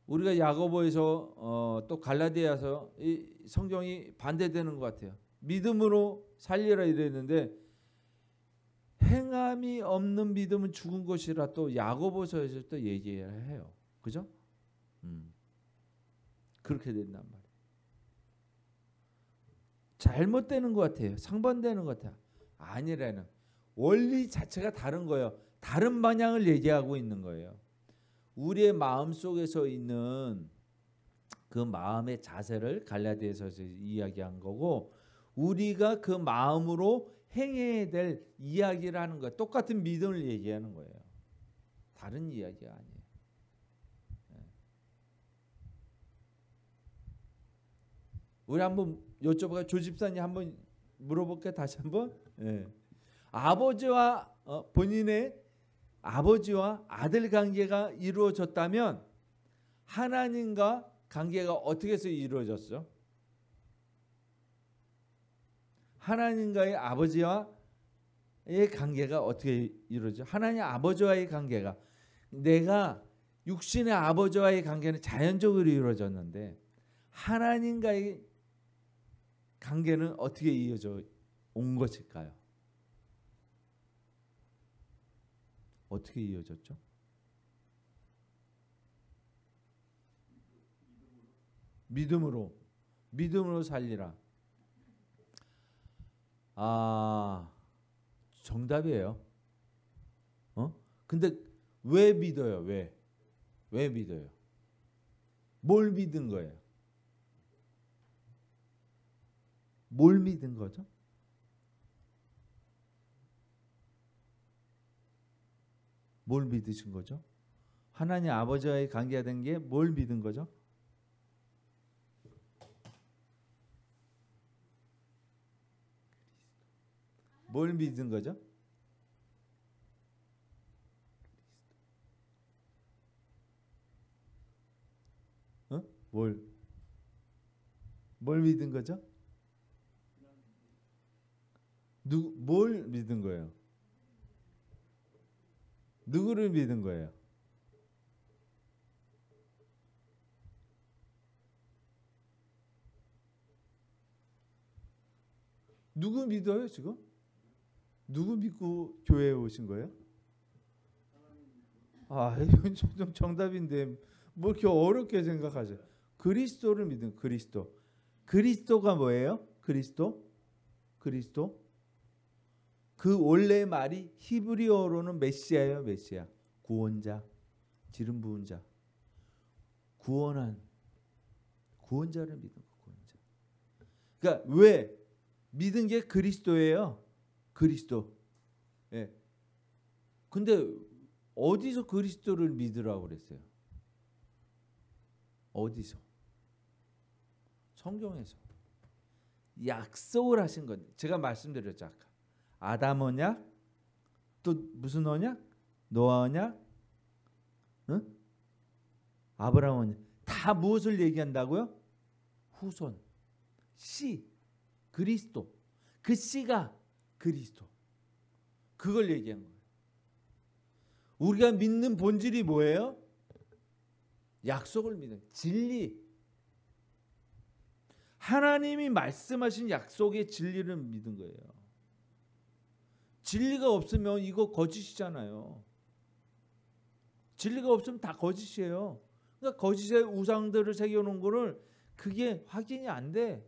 우리가 야고보에서 또 갈라디아서 이 성경이 반대되는 것 같아요. 믿음으로 살리라 이랬는데 행함이 없는 믿음은 죽은 것이라 또 야고보서에서 또 얘기해야 해요. 그죠? 그렇게 된단 말이에요. 잘못되는 것 같아요. 상반되는 것 같아요. 아니라는 원리 자체가 다른 거예요. 다른 방향을 얘기하고 있는 거예요. 우리의 마음 속에서 있는 그 마음의 자세를 갈라디아서에서 이야기한 거고, 우리가 그 마음으로 행해야 될 이야기를 하는 거예요. 똑같은 믿음을 얘기하는 거예요. 다른 이야기가 아니에요. 우리 한번 여쭤볼까요? 조 집사님 한번 물어볼까요? 다시 한번. 아버지와 본인의 아버지와 아들 관계가 이루어졌다면 하나님과 관계가 어떻게 해서 이루어졌어요? 하나님과의 아버지와의 관계가 어떻게 이루어져? 하나님 아버지와의 관계가, 내가 육신의 아버지와의 관계는 자연적으로 이루어졌는데 하나님과의 관계는 어떻게 이어져 온 것일까요? 어떻게 이어졌죠? 믿음으로 살리라. 정답이에요. 근데 왜 믿어요? 왜 믿어요? 뭘 믿은 거예요? 뭘 믿은 거죠? 뭘 믿으신 거죠? 하나님 아버지와의 관계가 된 게 뭘 믿은 거죠? 뭘 믿은 거죠? 뭘 믿은 거죠? 뭘 믿은 거예요? 누구를 믿은 거예요? 누구 믿어요 지금? 누구 믿고 교회에 오신 거예요? 이건 정답인데 뭐 이렇게 어렵게 생각하죠? 그리스도를 믿은 그리스도. 그리스도가 뭐예요? 그리스도? 그 원래 말이 히브리어로는 메시아예요. 메시아. 구원자, 기름 부은 자, 구원자를 믿은 거. 구원자. 그러니까 왜 믿은 게 그리스도예요. 그리스도. 예. 근데 어디서 그리스도를 믿으라고 그랬어요? 어디서? 성경에서 약속을 하신 것. 제가 말씀드렸죠 아까. 아담 언약, 또 무슨 언약? 노아 언약, 아브라함 언약. 다 무엇을 얘기한다고요? 후손, 씨, 그리스도. 그 씨가 그리스도. 그걸 얘기한 거예요. 우리가 믿는 본질이 뭐예요? 약속을 믿는 진리. 하나님이 말씀하신 약속의 진리를 믿은 거예요. 진리가 없으면 이거 거짓이잖아요. 진리가 없으면 다 거짓이에요. 그러니까 거짓의 우상들을 새겨놓은 거를 그게 확인이 안 돼.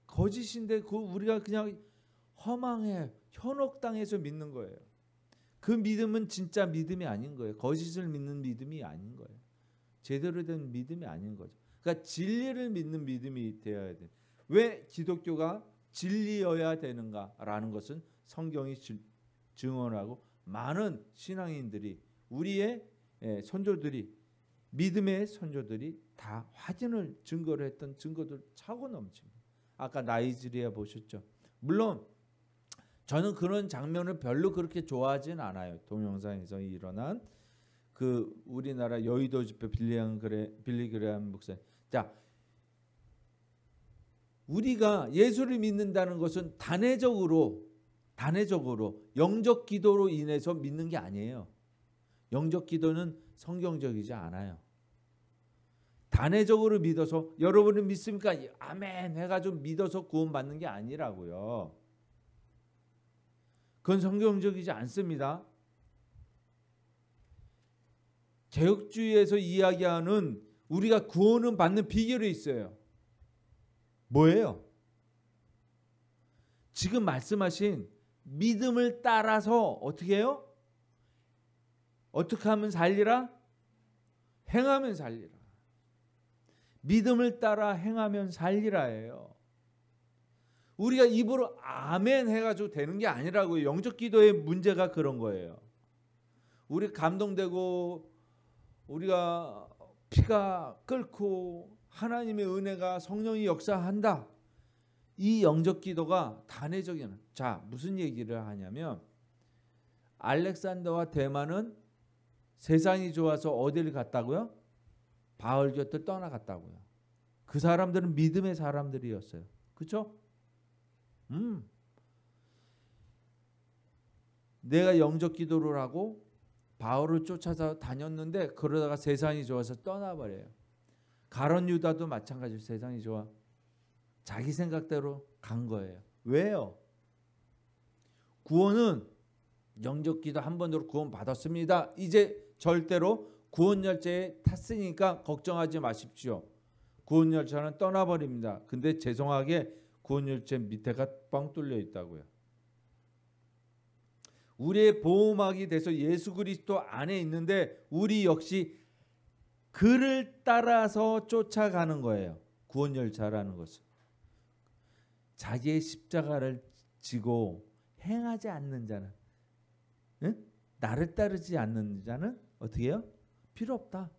거짓인데 그 우리가 그냥 허망해 현혹당해서 믿는 거예요. 그 믿음은 진짜 믿음이 아닌 거예요. 거짓을 믿는 믿음이 아닌 거예요. 제대로 된 믿음이 아닌 거죠. 그러니까 진리를 믿는 믿음이 되어야 돼. 왜 기독교가 진리여야 되는가라는 것은 성경이 증언하고 많은 신앙인들이, 우리의 선조들이 믿음의 선조들이 다 확인을 증거를 했던 증거들 차고 넘칩니다. 아까 나이지리아 보셨죠? 물론 저는 그런 장면을 별로 그렇게 좋아하진 않아요. 동영상에서 일어난 그 우리나라 여의도 집회 빌리 그레함 목사. 자, 우리가 예수를 믿는다는 것은 단회적으로 영적 기도로 인해서 믿는 게 아니에요. 영적 기도는 성경적이지 않아요. 단회적으로 믿어서 여러분은 믿습니까? 아멘 해가지고 믿어서 구원받는 게 아니라고요. 그건 성경적이지 않습니다. 개혁주의에서 이야기하는 우리가 구원을 받는 비결이 있어요. 뭐예요? 지금 말씀하신 믿음을 따라서 어떻게 해요? 어떻게 하면 살리라? 행하면 살리라. 믿음을 따라 행하면 살리라예요. 우리가 입으로 아멘 해가지고 되는 게 아니라고요. 영적 기도의 문제가 그런 거예요. 우리 감동되고 우리가 피가 끓고 하나님의 은혜가 성령이 역사한다. 이 영적 기도가 단회적인. 자, 무슨 얘기를 하냐면 알렉산더와 대만은 세상이 좋아서 어디를 갔다고요? 바알 곁을 떠나갔다고요. 그 사람들은 믿음의 사람들이었어요. 그렇죠? 내가 영적 기도를 하고 바울을 쫓아서 다녔는데 그러다가 세상이 좋아서 떠나버려요. 가룟 유다도 마찬가지로 세상이 좋아. 자기 생각대로 간 거예요. 왜요? 구원은 영적 기도 한 번으로 구원 받았습니다. 이제 절대로 구원 열차에 탔으니까 걱정하지 마십시오. 구원 열차는 떠나버립니다. 근데 죄송하게 구원 열차 밑에가 뻥 뚫려 있다고요. 우리의 보호막이 돼서 예수 그리스도 안에 있는데 우리 역시 그를 따라서 쫓아가는 거예요. 구원 열차라는 것은. 자기의 십자가를 지고 행하지 않는 자는, 응? 나를 따르지 않는 자는 어떻게 해요? 필요 없다.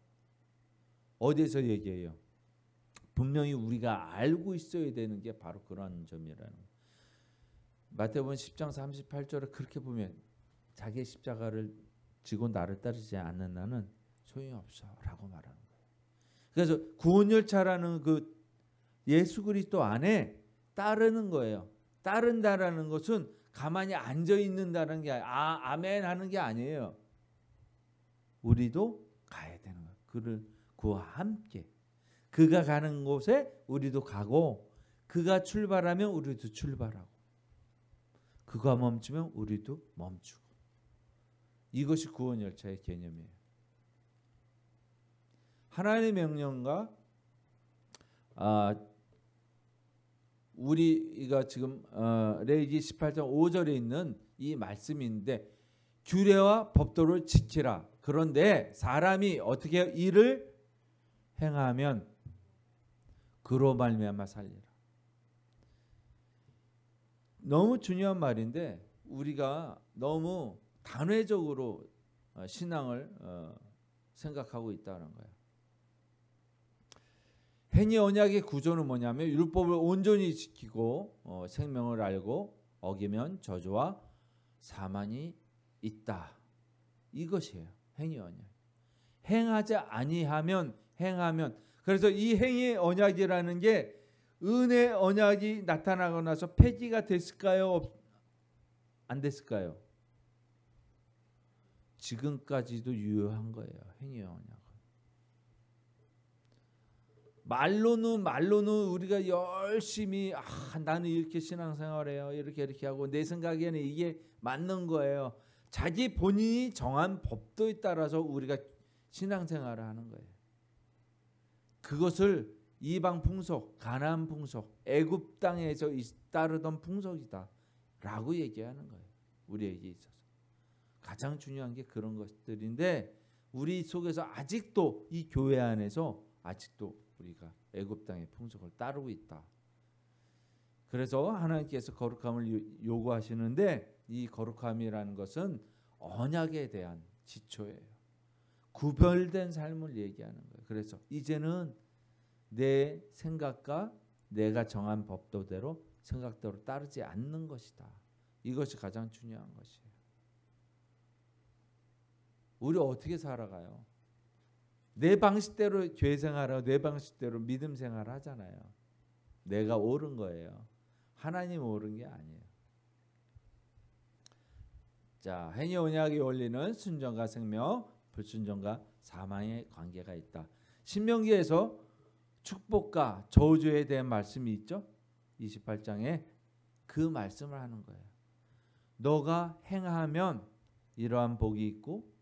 어디에서 얘기해요? 분명히 우리가 알고 있어야 되는 게 바로 그런 점이라는 거예요. 마태복음 10장 38절에 그렇게 보면 자기의 십자가를 지고 나를 따르지 않는 나는 소용이 없어 라고 말하는 거예요. 그래서 구원열차라는 그 예수 그리스도 안에 따르는 거예요. 따른다라는 것은 가만히 앉아 있는다는 게 아멘 하는 게 아니에요. 우리도 가야 되는 거예요. 그와 함께 그가 가는 곳에 우리도 가고 그가 출발하면 우리도 출발하고 그가 멈추면 우리도 멈추고 이것이 구원열차의 개념이에요. 하나님의 명령과 우리가 지금 레위기 18장 5절에 있는 이 말씀인데 규례와 법도를 지키라. 그런데 사람이 어떻게 일을 행하면 그로 말미암아 살리라. 너무 중요한 말인데 우리가 너무 단회적으로 신앙을 생각하고 있다는 거예요. 행위 언약의 구조는 뭐냐면 율법을 온전히 지키고 생명을 알고 어기면 저주와 사망이 있다. 이것이에요. 행위 언약. 행하지 아니하면 행하면. 그래서 이 행위 언약이라는 게 은혜 언약이 나타나고 나서 폐기가 됐을까요? 안 됐을까요? 지금까지도 유효한 거예요. 행위 언약. 말로는 우리가 열심히 나는 이렇게 신앙생활해요. 이렇게 하고 내 생각에는 이게 맞는 거예요. 자기 본인이 정한 법도에 따라서 우리가 신앙생활을 하는 거예요. 그것을 이방 풍속, 가나안 풍속, 애굽 땅에서 따르던 풍속이다 라고 얘기하는 거예요. 우리에게 있어서. 가장 중요한 게 그런 것들인데 우리 속에서 아직도 이 교회 안에서 아직도 우리가 애굽 땅의 풍속을 따르고 있다. 그래서 하나님께서 거룩함을 요구하시는데 이 거룩함이라는 것은 언약에 대한 지초예요. 구별된 삶을 얘기하는 거예요. 그래서 이제는 내 생각과 내가 정한 법도대로 생각대로 따르지 않는 것이다. 이것이 가장 중요한 것이에요. 우리 어떻게 살아가요? 내 방식대로 죄 생활하고 내 방식대로 믿음 생활 하잖아요. 내가 옳은 거예요. 하나님 옳은 게 아니에요. 자, 행위 언약의 원리는 순종과 생명, 불순종과 사망의 관계가 있다. 신명기에서 축복과 저주에 대한 말씀이 있죠. 28장에 그 말씀을 하는 거예요. 너가 행하면 이러한 복이 있고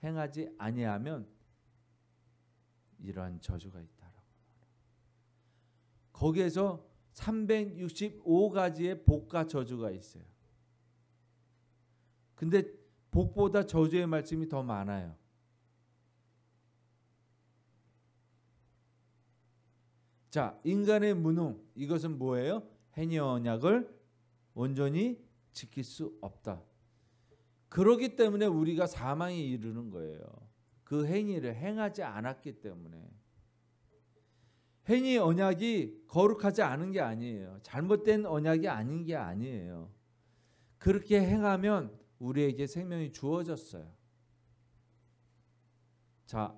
행하지 아니하면 이러한 저주가 있다라고. 거기에서 365가지의 복과 저주가 있어요. 근데 복보다 저주의 말씀이 더 많아요. 자, 인간의 무능, 이것은 뭐예요? 행위 언약을 온전히 지킬 수 없다. 그렇기 때문에 우리가 사망에 이르는 거예요. 그 행위를 행하지 않았기 때문에. 행위 언약이 거룩하지 않은 게 아니에요. 잘못된 언약이 아닌 게 아니에요. 그렇게 행하면 우리에게 생명이 주어졌어요. 자,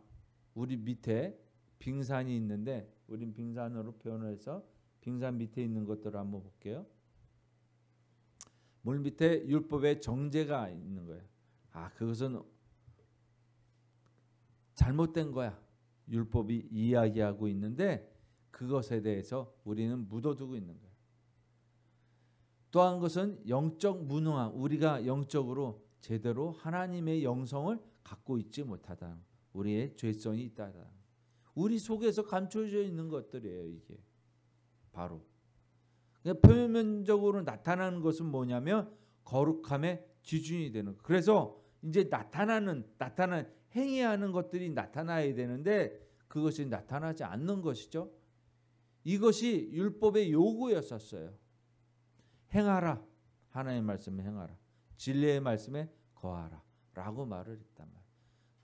우리 밑에 빙산이 있는데 우린 빙산으로 표현해서 빙산 밑에 있는 것들을 한번 볼게요. 물 밑에 율법의 정죄가 있는 거예요. 아, 그것은 잘못된 거야. 율법이 이야기하고 있는데 그것에 대해서 우리는 묻어두고 있는 거예요. 또 한 것은 영적 무능함. 우리가 영적으로 제대로 하나님의 영성을 갖고 있지 못하다. 우리의 죄성이 있다. 우리 속에서 감춰져 있는 것들이에요. 이게 바로 표면적으로 나타나는 것은 뭐냐면 거룩함의 기준이 되는 거예요. 그래서 이제 나타나는 행위하는 것들이 나타나야 되는데 그것이 나타나지 않는 것이죠. 이것이 율법의 요구였었어요. 행하라. 하나님의 말씀에 행하라. 진리의 말씀에 거하라. 라고 말을 했단 말이에요.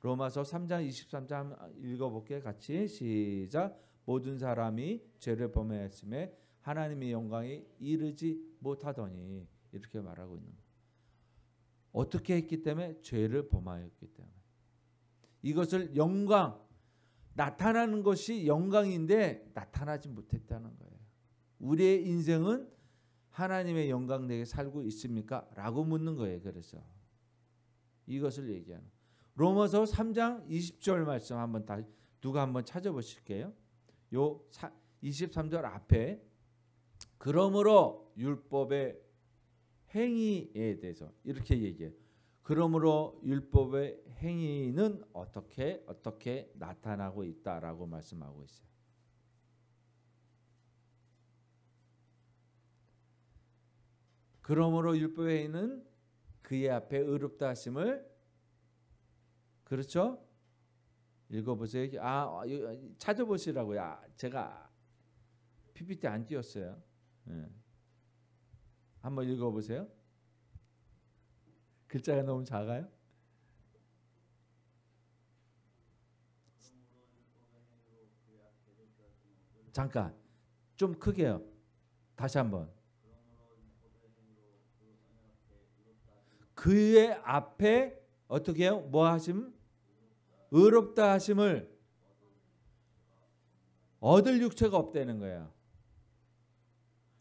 로마서 3장 23장 읽어볼게요. 같이 시작. 모든 사람이 죄를 범하였음에 하나님의 영광에 이르지 못하더니 이렇게 말하고 있는 거예요. 어떻게 했기 때문에? 죄를 범하였기 때문에. 이것을 영광, 나타나는 것이 영광인데 나타나지 못했다는 거예요. 우리의 인생은 하나님의 영광 내게 살고 있습니까? 라고 묻는 거예요. 그래서 이것을 얘기하는 거예요. 로마서 3장 20절 말씀 한번 다시 누가 한번 찾아보실게요. 요 23절 앞에 그러므로 율법의 행위에 대해서 이렇게 얘기해요. 그러므로 율법의 행위는 어떻게 나타나고 있다라고 말씀하고 있어요. 그러므로 율법의 행위는 그의 앞에 의롭다 하심을 그렇죠? 읽어보세요. 찾아보시라고요. 제가 PPT 안 띄웠어요. 네. 한번 읽어보세요. 글자가 너무 작아요? 잠깐 좀 크게요. 다시 한번. 그의 앞에 어떻게 해요? 뭐 하심? 의롭다 하심을 얻을 육체가 없다는 거예요.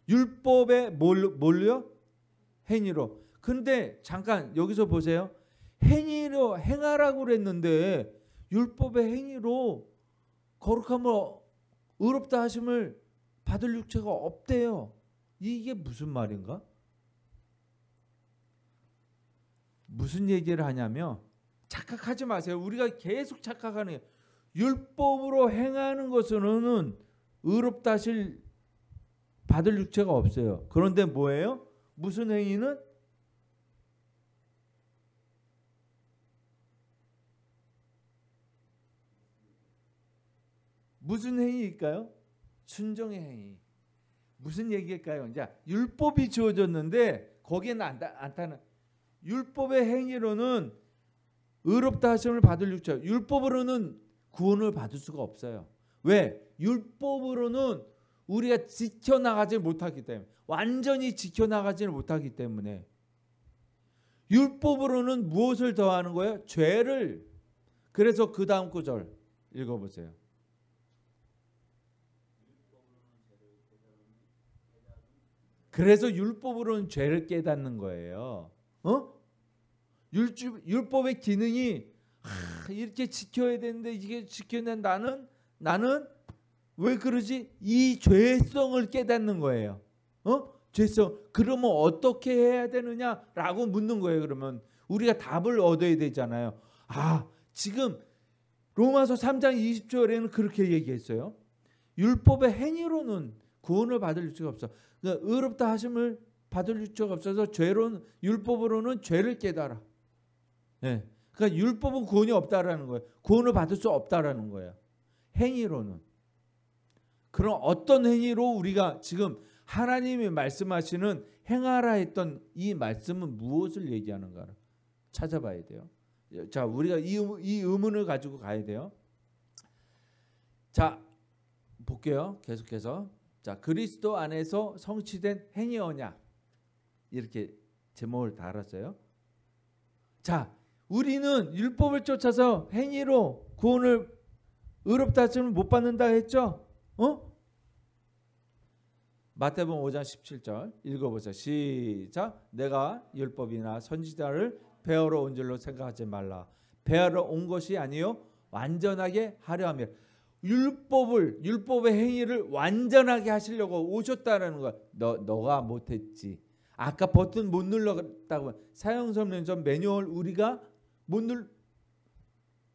율법의 뭘로요? 행위로. 근데 잠깐 여기서 보세요. 행위로 행하라고 그랬는데 율법의 행위로 거룩함을 의롭다 하심을 받을 육체가 없대요. 이게 무슨 말인가? 무슨 얘기를 하냐면 착각하지 마세요. 우리가 계속 착각하는 게 율법으로 행하는 것으로는 의롭다 하실 받을 육체가 없어요. 그런데 뭐예요? 무슨 행위는? 무슨 행위일까요? 순종의 행위. 무슨 얘기일까요? 이제 율법이 주어졌는데 거기에 나타나 율법의 행위로는 의롭다 하심을 받을 육체. 율법으로는 구원을 받을 수가 없어요. 왜? 율법으로는 우리가 지켜나가지 못하기 때문에, 완전히 지켜나가지는 못하기 때문에. 율법으로는 무엇을 더하는 거예요? 죄를. 그래서 그 다음 구절 읽어보세요. 그래서 율법으로는 죄를 깨닫는 거예요. 율법의 기능이 이렇게 지켜야 되는데 이게 지켜낸 나는 왜 그러지? 이 죄성을 깨닫는 거예요. 죄성. 그러면 어떻게 해야 되느냐라고 묻는 거예요. 그러면 우리가 답을 얻어야 되잖아요. 지금 로마서 3장 20절에는 그렇게 얘기했어요. 율법의 행위로는 구원을 받을 유치가 없어. 그러니까 의롭다 하심을 받을 유치가 없어서 율법으로는 죄를 깨달아. 네. 그러니까 율법은 구원이 없다라는 거예요. 구원을 받을 수 없다라는 거예요. 행위로는. 그럼 어떤 행위로 우리가 지금 하나님이 말씀하시는 행하라 했던 이 말씀은 무엇을 얘기하는가 찾아봐야 돼요. 자, 우리가 이 의문을 가지고 가야 돼요. 자, 볼게요. 계속해서. 자, 그리스도 안에서 성취된 행위 언약. 이렇게 제목을 달았어요. 자, 우리는 율법을 쫓아서 행위로 구원을 의롭다 하심을 못 받는다 했죠? 마태복음 5장 17절 읽어보세요. 시작. 내가 율법이나 선지자를 배우러 온 줄로 생각하지 말라. 배우러 온 것이 아니요 완전하게 하려 함이라. 율법의 행위를 완전하게 하시려고 오셨다라는 거야. 너가 못했지. 아까 버튼 못 눌렀다고 사용설명서 매뉴얼 우리가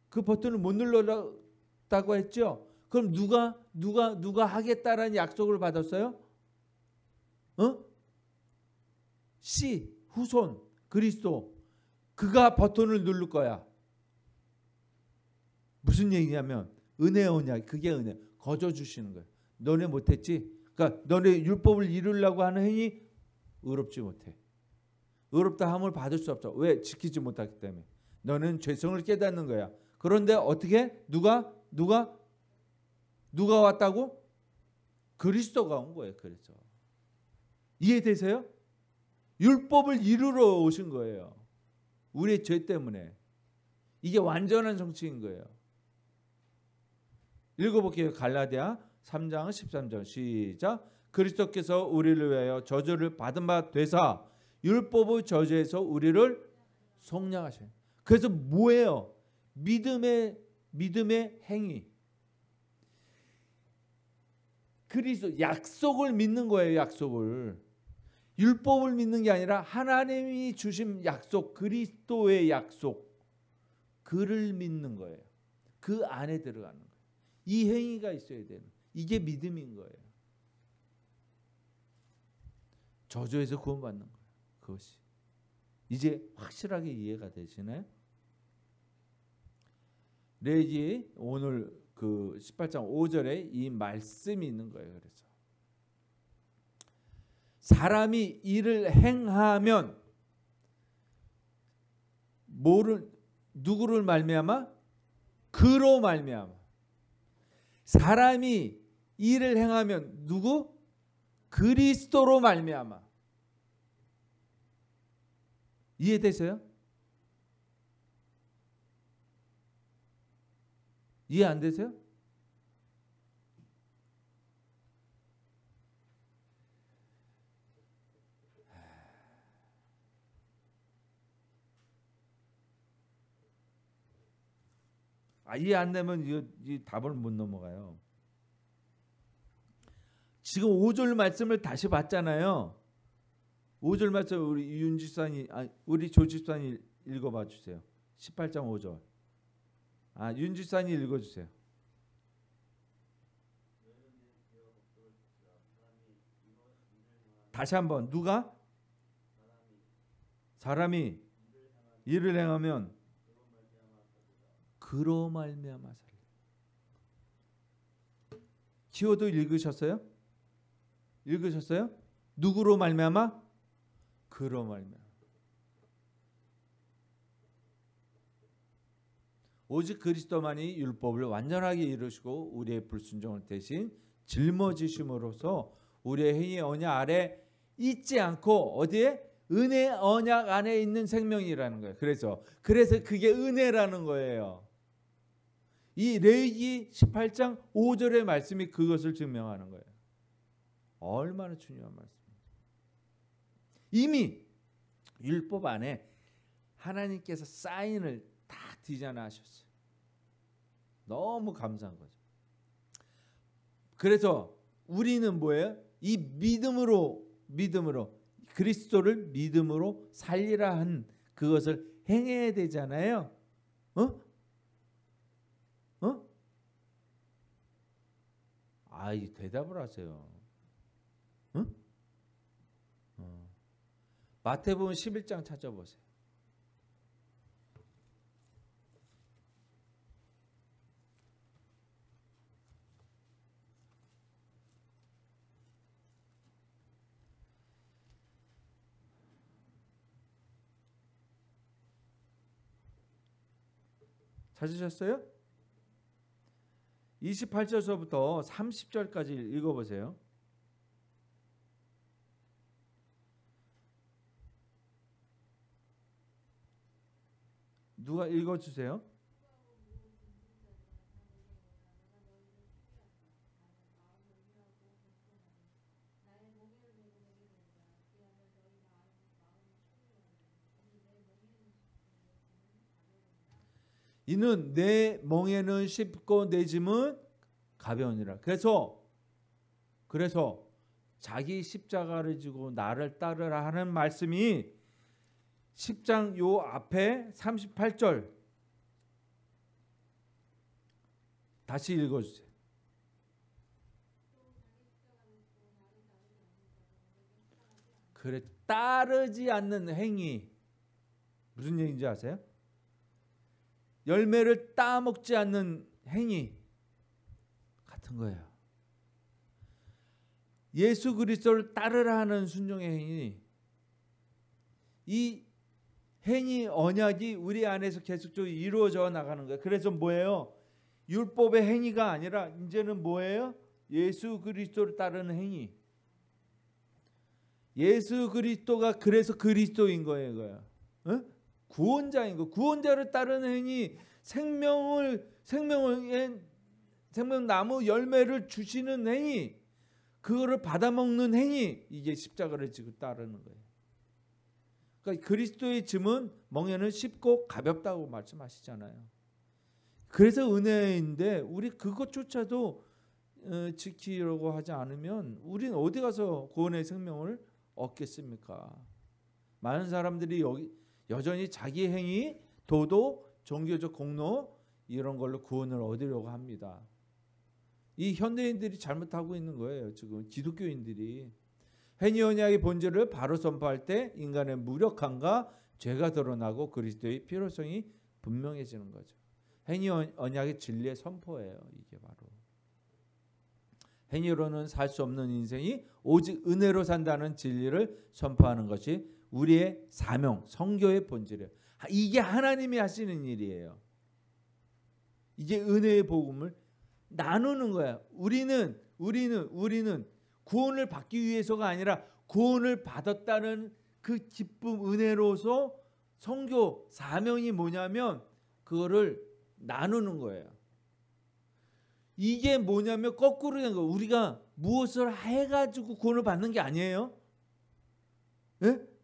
그 버튼을 못 눌렀다고 했죠. 그럼 누가 하겠다라는 약속을 받았어요? 후손 그리스도. 그가 버튼을 누를 거야. 무슨 얘기냐면 은혜 언약. 그게 은혜. 거저 주시는 거예요. 너네 못했지? 그러니까 너네 율법을 이루려고 하는 행위 의롭지 못해. 의롭다 함을 받을 수 없어. 왜? 지키지 못하기 때문에. 너는 죄성을 깨닫는 거야. 그런데 어떻게? 누가 왔다고? 그리스도가 온 거예요. 그래서 이해되세요? 율법을 이루러 오신 거예요. 우리의 죄 때문에. 이게 완전한 정치인 거예요. 읽어볼게요. 갈라디아 3장 13절 시작. 그리스도께서 우리를 위하여 저주를 받은 바 되사 율법의 저주에서 우리를 속량하셔요. 그래서 뭐예요? 믿음의 행위. 그리스도 약속을 믿는 거예요. 약속을. 율법을 믿는 게 아니라 하나님이 주신 약속, 그리스도의 약속, 그를 믿는 거예요. 그 안에 들어가는 거예요. 이 행위가 있어야 되는. 이게 믿음인 거예요. 저주에서 구원받는 거예요. 그것이. 이제 확실하게 이해가 되시나요? 레위 오늘 그 18장 5절에 이 말씀이 있는 거예요. 그래서 사람이 일을 행하면 누구를 말미암아? 그로 말미암아. 사람이 일을 행하면 누구? 그리스도로 말미암아. 이해되세요? 이해 안 되세요? 이해 안 되면 이 답을 못 넘어가요. 지금 5절 말씀을 다시 봤잖아요. 5절 말씀 우리 윤지산이 우리 조지산이 읽어봐 주세요. 18장 5절. 윤지산이 읽어주세요. 다시 한번. 누가? 사람이 일을 행하면 그로 말미암아 살리라. 키워드 읽으셨어요? 누구로 말미암아? 그로 말미암아. 오직 그리스도만이 율법을 완전하게 이루시고 우리의 불순종을 대신 짊어지심으로써 우리의 행위의 언약 아래 있지 않고 어디에? 은혜 언약 안에 있는 생명이라는 거예요. 그래서 그게 은혜라는 거예요. 이 레위기 18장 5절의 말씀이 그것을 증명하는 거예요. 얼마나 중요한 말씀입니다. 이미 율법 안에 하나님께서 사인을 다 디자인하셨어요. 너무 감사한 거죠. 그래서 우리는 뭐예요? 이 믿음으로 그리스도를 믿음으로 살리라 한 그것을 행해야 되잖아요. 이 대답을 하세요. 마태복음 11장 찾아보세요. 찾으셨어요? 28절서부터 30절까지 읽어보세요. 누가 읽어주세요? 이는 내 멍에는 쉽고 내 짐은 가벼우니라. 그래서 자기 십자가를 지고 나를 따르라 하는 말씀이 10장 요 앞에 38절 다시 읽어주세요. 그래, 따르지 않는 행위 무슨 얘기인지 아세요? 열매를 따먹지 않는 행위 같은 거예요. 예수 그리스도를 따르라 하는 순종의 행위, 이 행위 언약이 우리 안에서 계속적으로 이루어져 나가는 거예요. 그래서 뭐예요? 율법의 행위가 아니라 이제는 뭐예요? 예수 그리스도를 따르는 행위. 예수 그리스도가 그래서 그리스도인 거예요. 구원자인 거. 구원자를 따르는 행위, 생명나무 열매를 주시는 행위, 그거를 받아먹는 행위, 이게 십자가를 지고 따르는 거예요. 그러니까 그리스도의 짐은 멍에는 쉽고 가볍다고 말씀하시잖아요. 그래서 은혜인데 우리 그것조차도 지키려고 하지 않으면 우리는 어디 가서 구원의 생명을 얻겠습니까? 많은 사람들이 여전히 자기 행위, 도덕, 종교적 공로 이런 걸로 구원을 얻으려고 합니다. 이 현대인들이 잘못하고 있는 거예요. 지금 기독교인들이 행위 언약의 본질을 바로 선포할 때 인간의 무력함과 죄가 드러나고 그리스도의 필요성이 분명해지는 거죠. 행위 언약의 진리의 선포예요. 이게 바로 행위로는 살 수 없는 인생이 오직 은혜로 산다는 진리를 선포하는 것이 우리의 사명, 선교의 본질이에요. 이게 하나님이 하시는 일이에요. 이게 은혜의 복음을 나누는 거야. 우리는 구원을 받기 위해서가 아니라 구원을 받았다는 그 기쁨, 은혜로서 선교 사명이 뭐냐면 그거를 나누는 거예요. 이게 뭐냐면 거꾸로 된 거예요. 우리가 무엇을 해가지고 구원을 받는 게 아니에요. 예?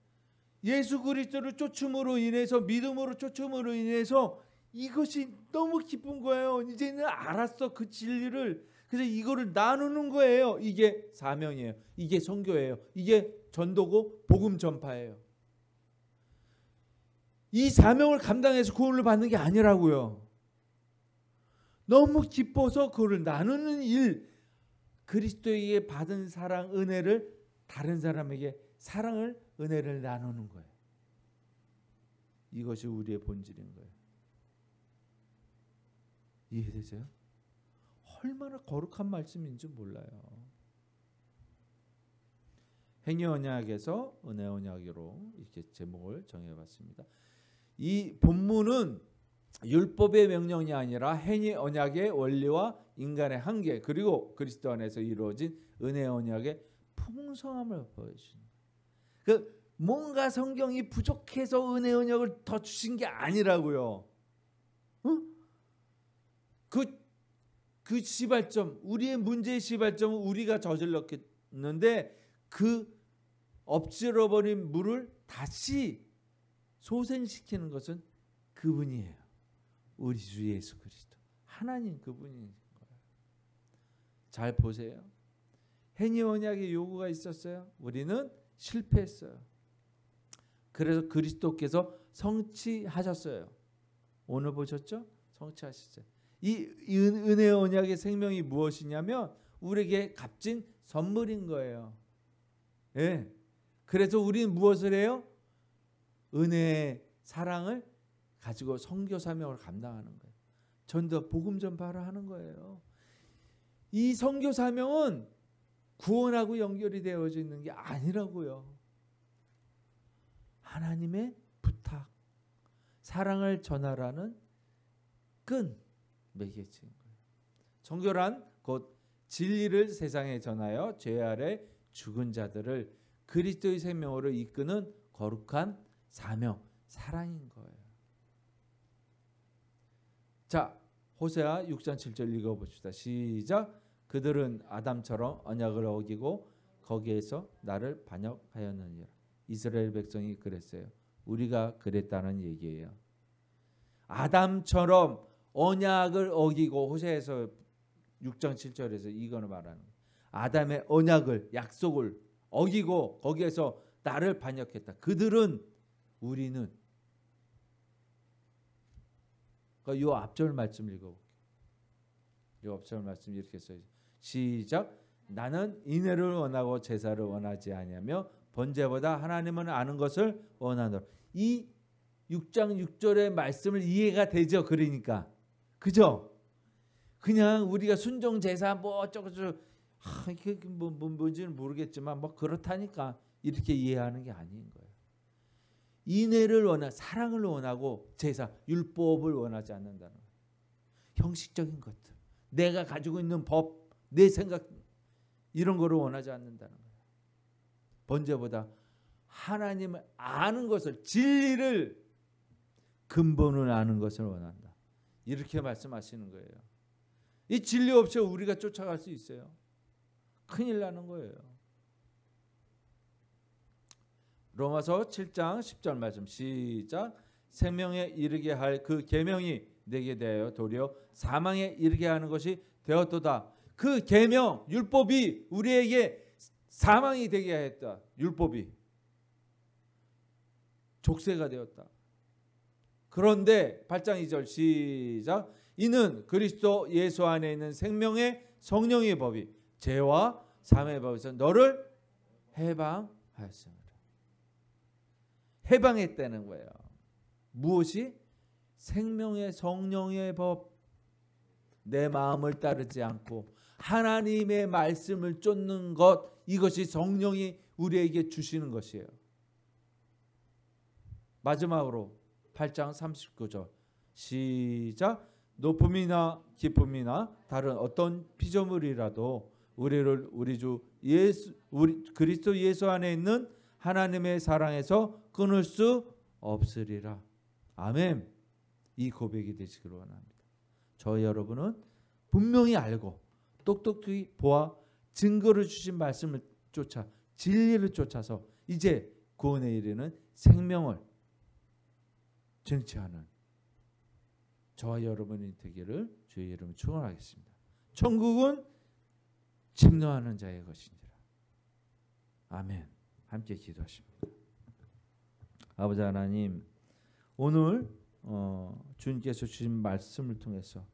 예수 그리스도를 쫓음으로 인해서, 믿음으로 쫓음으로 인해서 이것이 너무 기쁜 거예요. 이제는 알았어, 그 진리를. 그래서 이거를 나누는 거예요. 이게 사명이에요. 이게 선교예요. 이게 전도고 복음 전파예요. 이 사명을 감당해서 구원을 받는 게 아니라고요. 너무 기뻐서 그걸 나누는 일, 그리스도에게 받은 사랑, 은혜를 다른 사람에게 사랑을, 은혜를 나누는 거예요. 이것이 우리의 본질인 거예요. 이해되세요? 얼마나 거룩한 말씀인지 몰라요. 행위 언약에서 은혜 언약으로 이렇게 제목을 정해봤습니다. 이 본문은 율법의 명령이 아니라 행위 언약의 원리와 인간의 한계 그리고 그리스도 안에서 이루어진 은혜의 언약의 풍성함을 보여주는 그 뭔가 성경이 부족해서 은혜의 언약을 더 주신 게 아니라고요. 그 시발점, 우리의 문제의 시발점은 우리가 저질렀는데 그 엎질러버린 물을 다시 소생시키는 것은 그분이에요. 우리 주 예수 그리스도 하나님 그분인 거예요. 잘 보세요. 행위 언약의 요구가 있었어요. 우리는 실패했어요. 그래서 그리스도께서 성취하셨어요. 오늘 보셨죠? 성취하셨어요. 이 은혜의 언약의 생명이 무엇이냐면 우리에게 값진 선물인 거예요. 예. 그래서 우리는 무엇을 해요? 은혜의 사랑을 가지고 선교 사명을 감당하는 거예요. 전도 복음 전파를 하는 거예요. 이 선교 사명은 구원하고 연결이 되어져 있는 게 아니라고요. 하나님의 부탁, 사랑을 전하라는 끈 매개체인 거예요. 선교란 곧 진리를 세상에 전하여 죄 아래 죽은 자들을 그리스도의 생명으로 이끄는 거룩한 사명, 사랑인 거예요. 자, 호세아 6장 7절 읽어봅시다. 시작. 그들은 아담처럼 언약을 어기고 거기에서 나를 반역하였느니라. 이스라엘 백성이 그랬어요. 우리가 그랬다는 얘기예요. 아담처럼 언약을 어기고 호세아에서 6장 7절에서 이거는 말하는 거예요. 아담의 언약을 약속을 어기고 거기에서 나를 반역했다. 그들은 우리는 이 앞절 말씀 읽어볼게요. 이 앞절 말씀 이렇게 써있어요. 시작. 나는 인애를 원하고 제사를 원하지 아니하며 번제보다 하나님을 아는 것을 원하노라. 이 6장 6절의 말씀을 이해가 되죠. 그러니까 그죠? 그냥 우리가 순종 제사 뭐 어쩌고저쩌고 이게 뭔지는 모르겠지만 뭐 그렇다니까 이렇게 이해하는 게 아닌 거예요. 인애를 원하, 사랑을 원하고 제사, 율법을 원하지 않는다는 거예요. 형식적인 것들, 내가 가지고 있는 법, 내 생각 이런 거를 원하지 않는다는 거예요. 번제보다 하나님을 아는 것을, 진리를 근본을 아는 것을 원한다. 이렇게 말씀하시는 거예요. 이 진리 없이 우리가 쫓아갈 수 있어요. 큰일 나는 거예요. 로마서 7장 10절 말씀 시작. 생명에 이르게 할 그 계명이 내게 대하여 도리어 사망에 이르게 하는 것이 되었도다. 그 계명 율법이 우리에게 사망이 되게 했다. 율법이 족쇄가 되었다. 그런데 8장 2절 시작. 이는 그리스도 예수 안에 있는 생명의 성령의 법이 죄와 사망의 법에서 너를 해방하였습니다. 해방했다는 거예요. 무엇이? 생명의 성령의 법. 내 마음을 따르지 않고 하나님의 말씀을 쫓는 것, 이것이 성령이 우리에게 주시는 것이에요. 마지막으로 8장 39절 시작. 높음이나 기쁨이나 다른 어떤 피조물이라도 우리를 우리 주 예수, 우리 그리스도 예수 안에 있는 하나님의 사랑에서 끊을 수 없으리라. 아멘. 이 고백이 되시기를 원합니다. 저희 여러분은 분명히 알고 똑똑히 보아 증거를 주신 말씀을 쫓아 진리를 쫓아서 이제 구원에 이르는 생명을 쟁취하는 저와 여러분이 되기를 주의 이름으로 축원하겠습니다. 천국은 침노하는 자의 것이니라. 아멘. 함께 기도하십니다. 아버지 하나님, 오늘 주님께서 주신 말씀을 통해서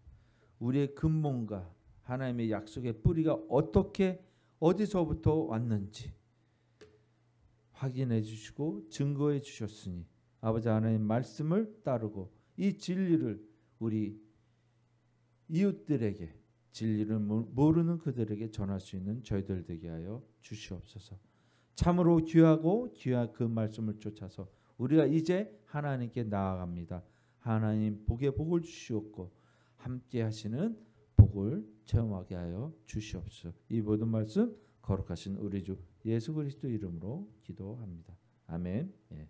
우리의 근본과 하나님의 약속의 뿌리가 어떻게 어디서부터 왔는지 확인해 주시고 증거해 주셨으니 아버지 하나님 말씀을 따르고 이 진리를 우리 이웃들에게, 진리를 모르는 그들에게 전할 수 있는 저희들 되게 하여 주시옵소서. 참으로 귀하고 귀한 그 말씀을 쫓아서 우리가 이제 하나님께 나아갑니다. 하나님 복에 복을 주시옵고 함께 하시는 복을 체험하게 하여 주시옵소서. 이 모든 말씀 거룩하신 우리 주 예수 그리스도 이름으로 기도합니다. 아멘. 예.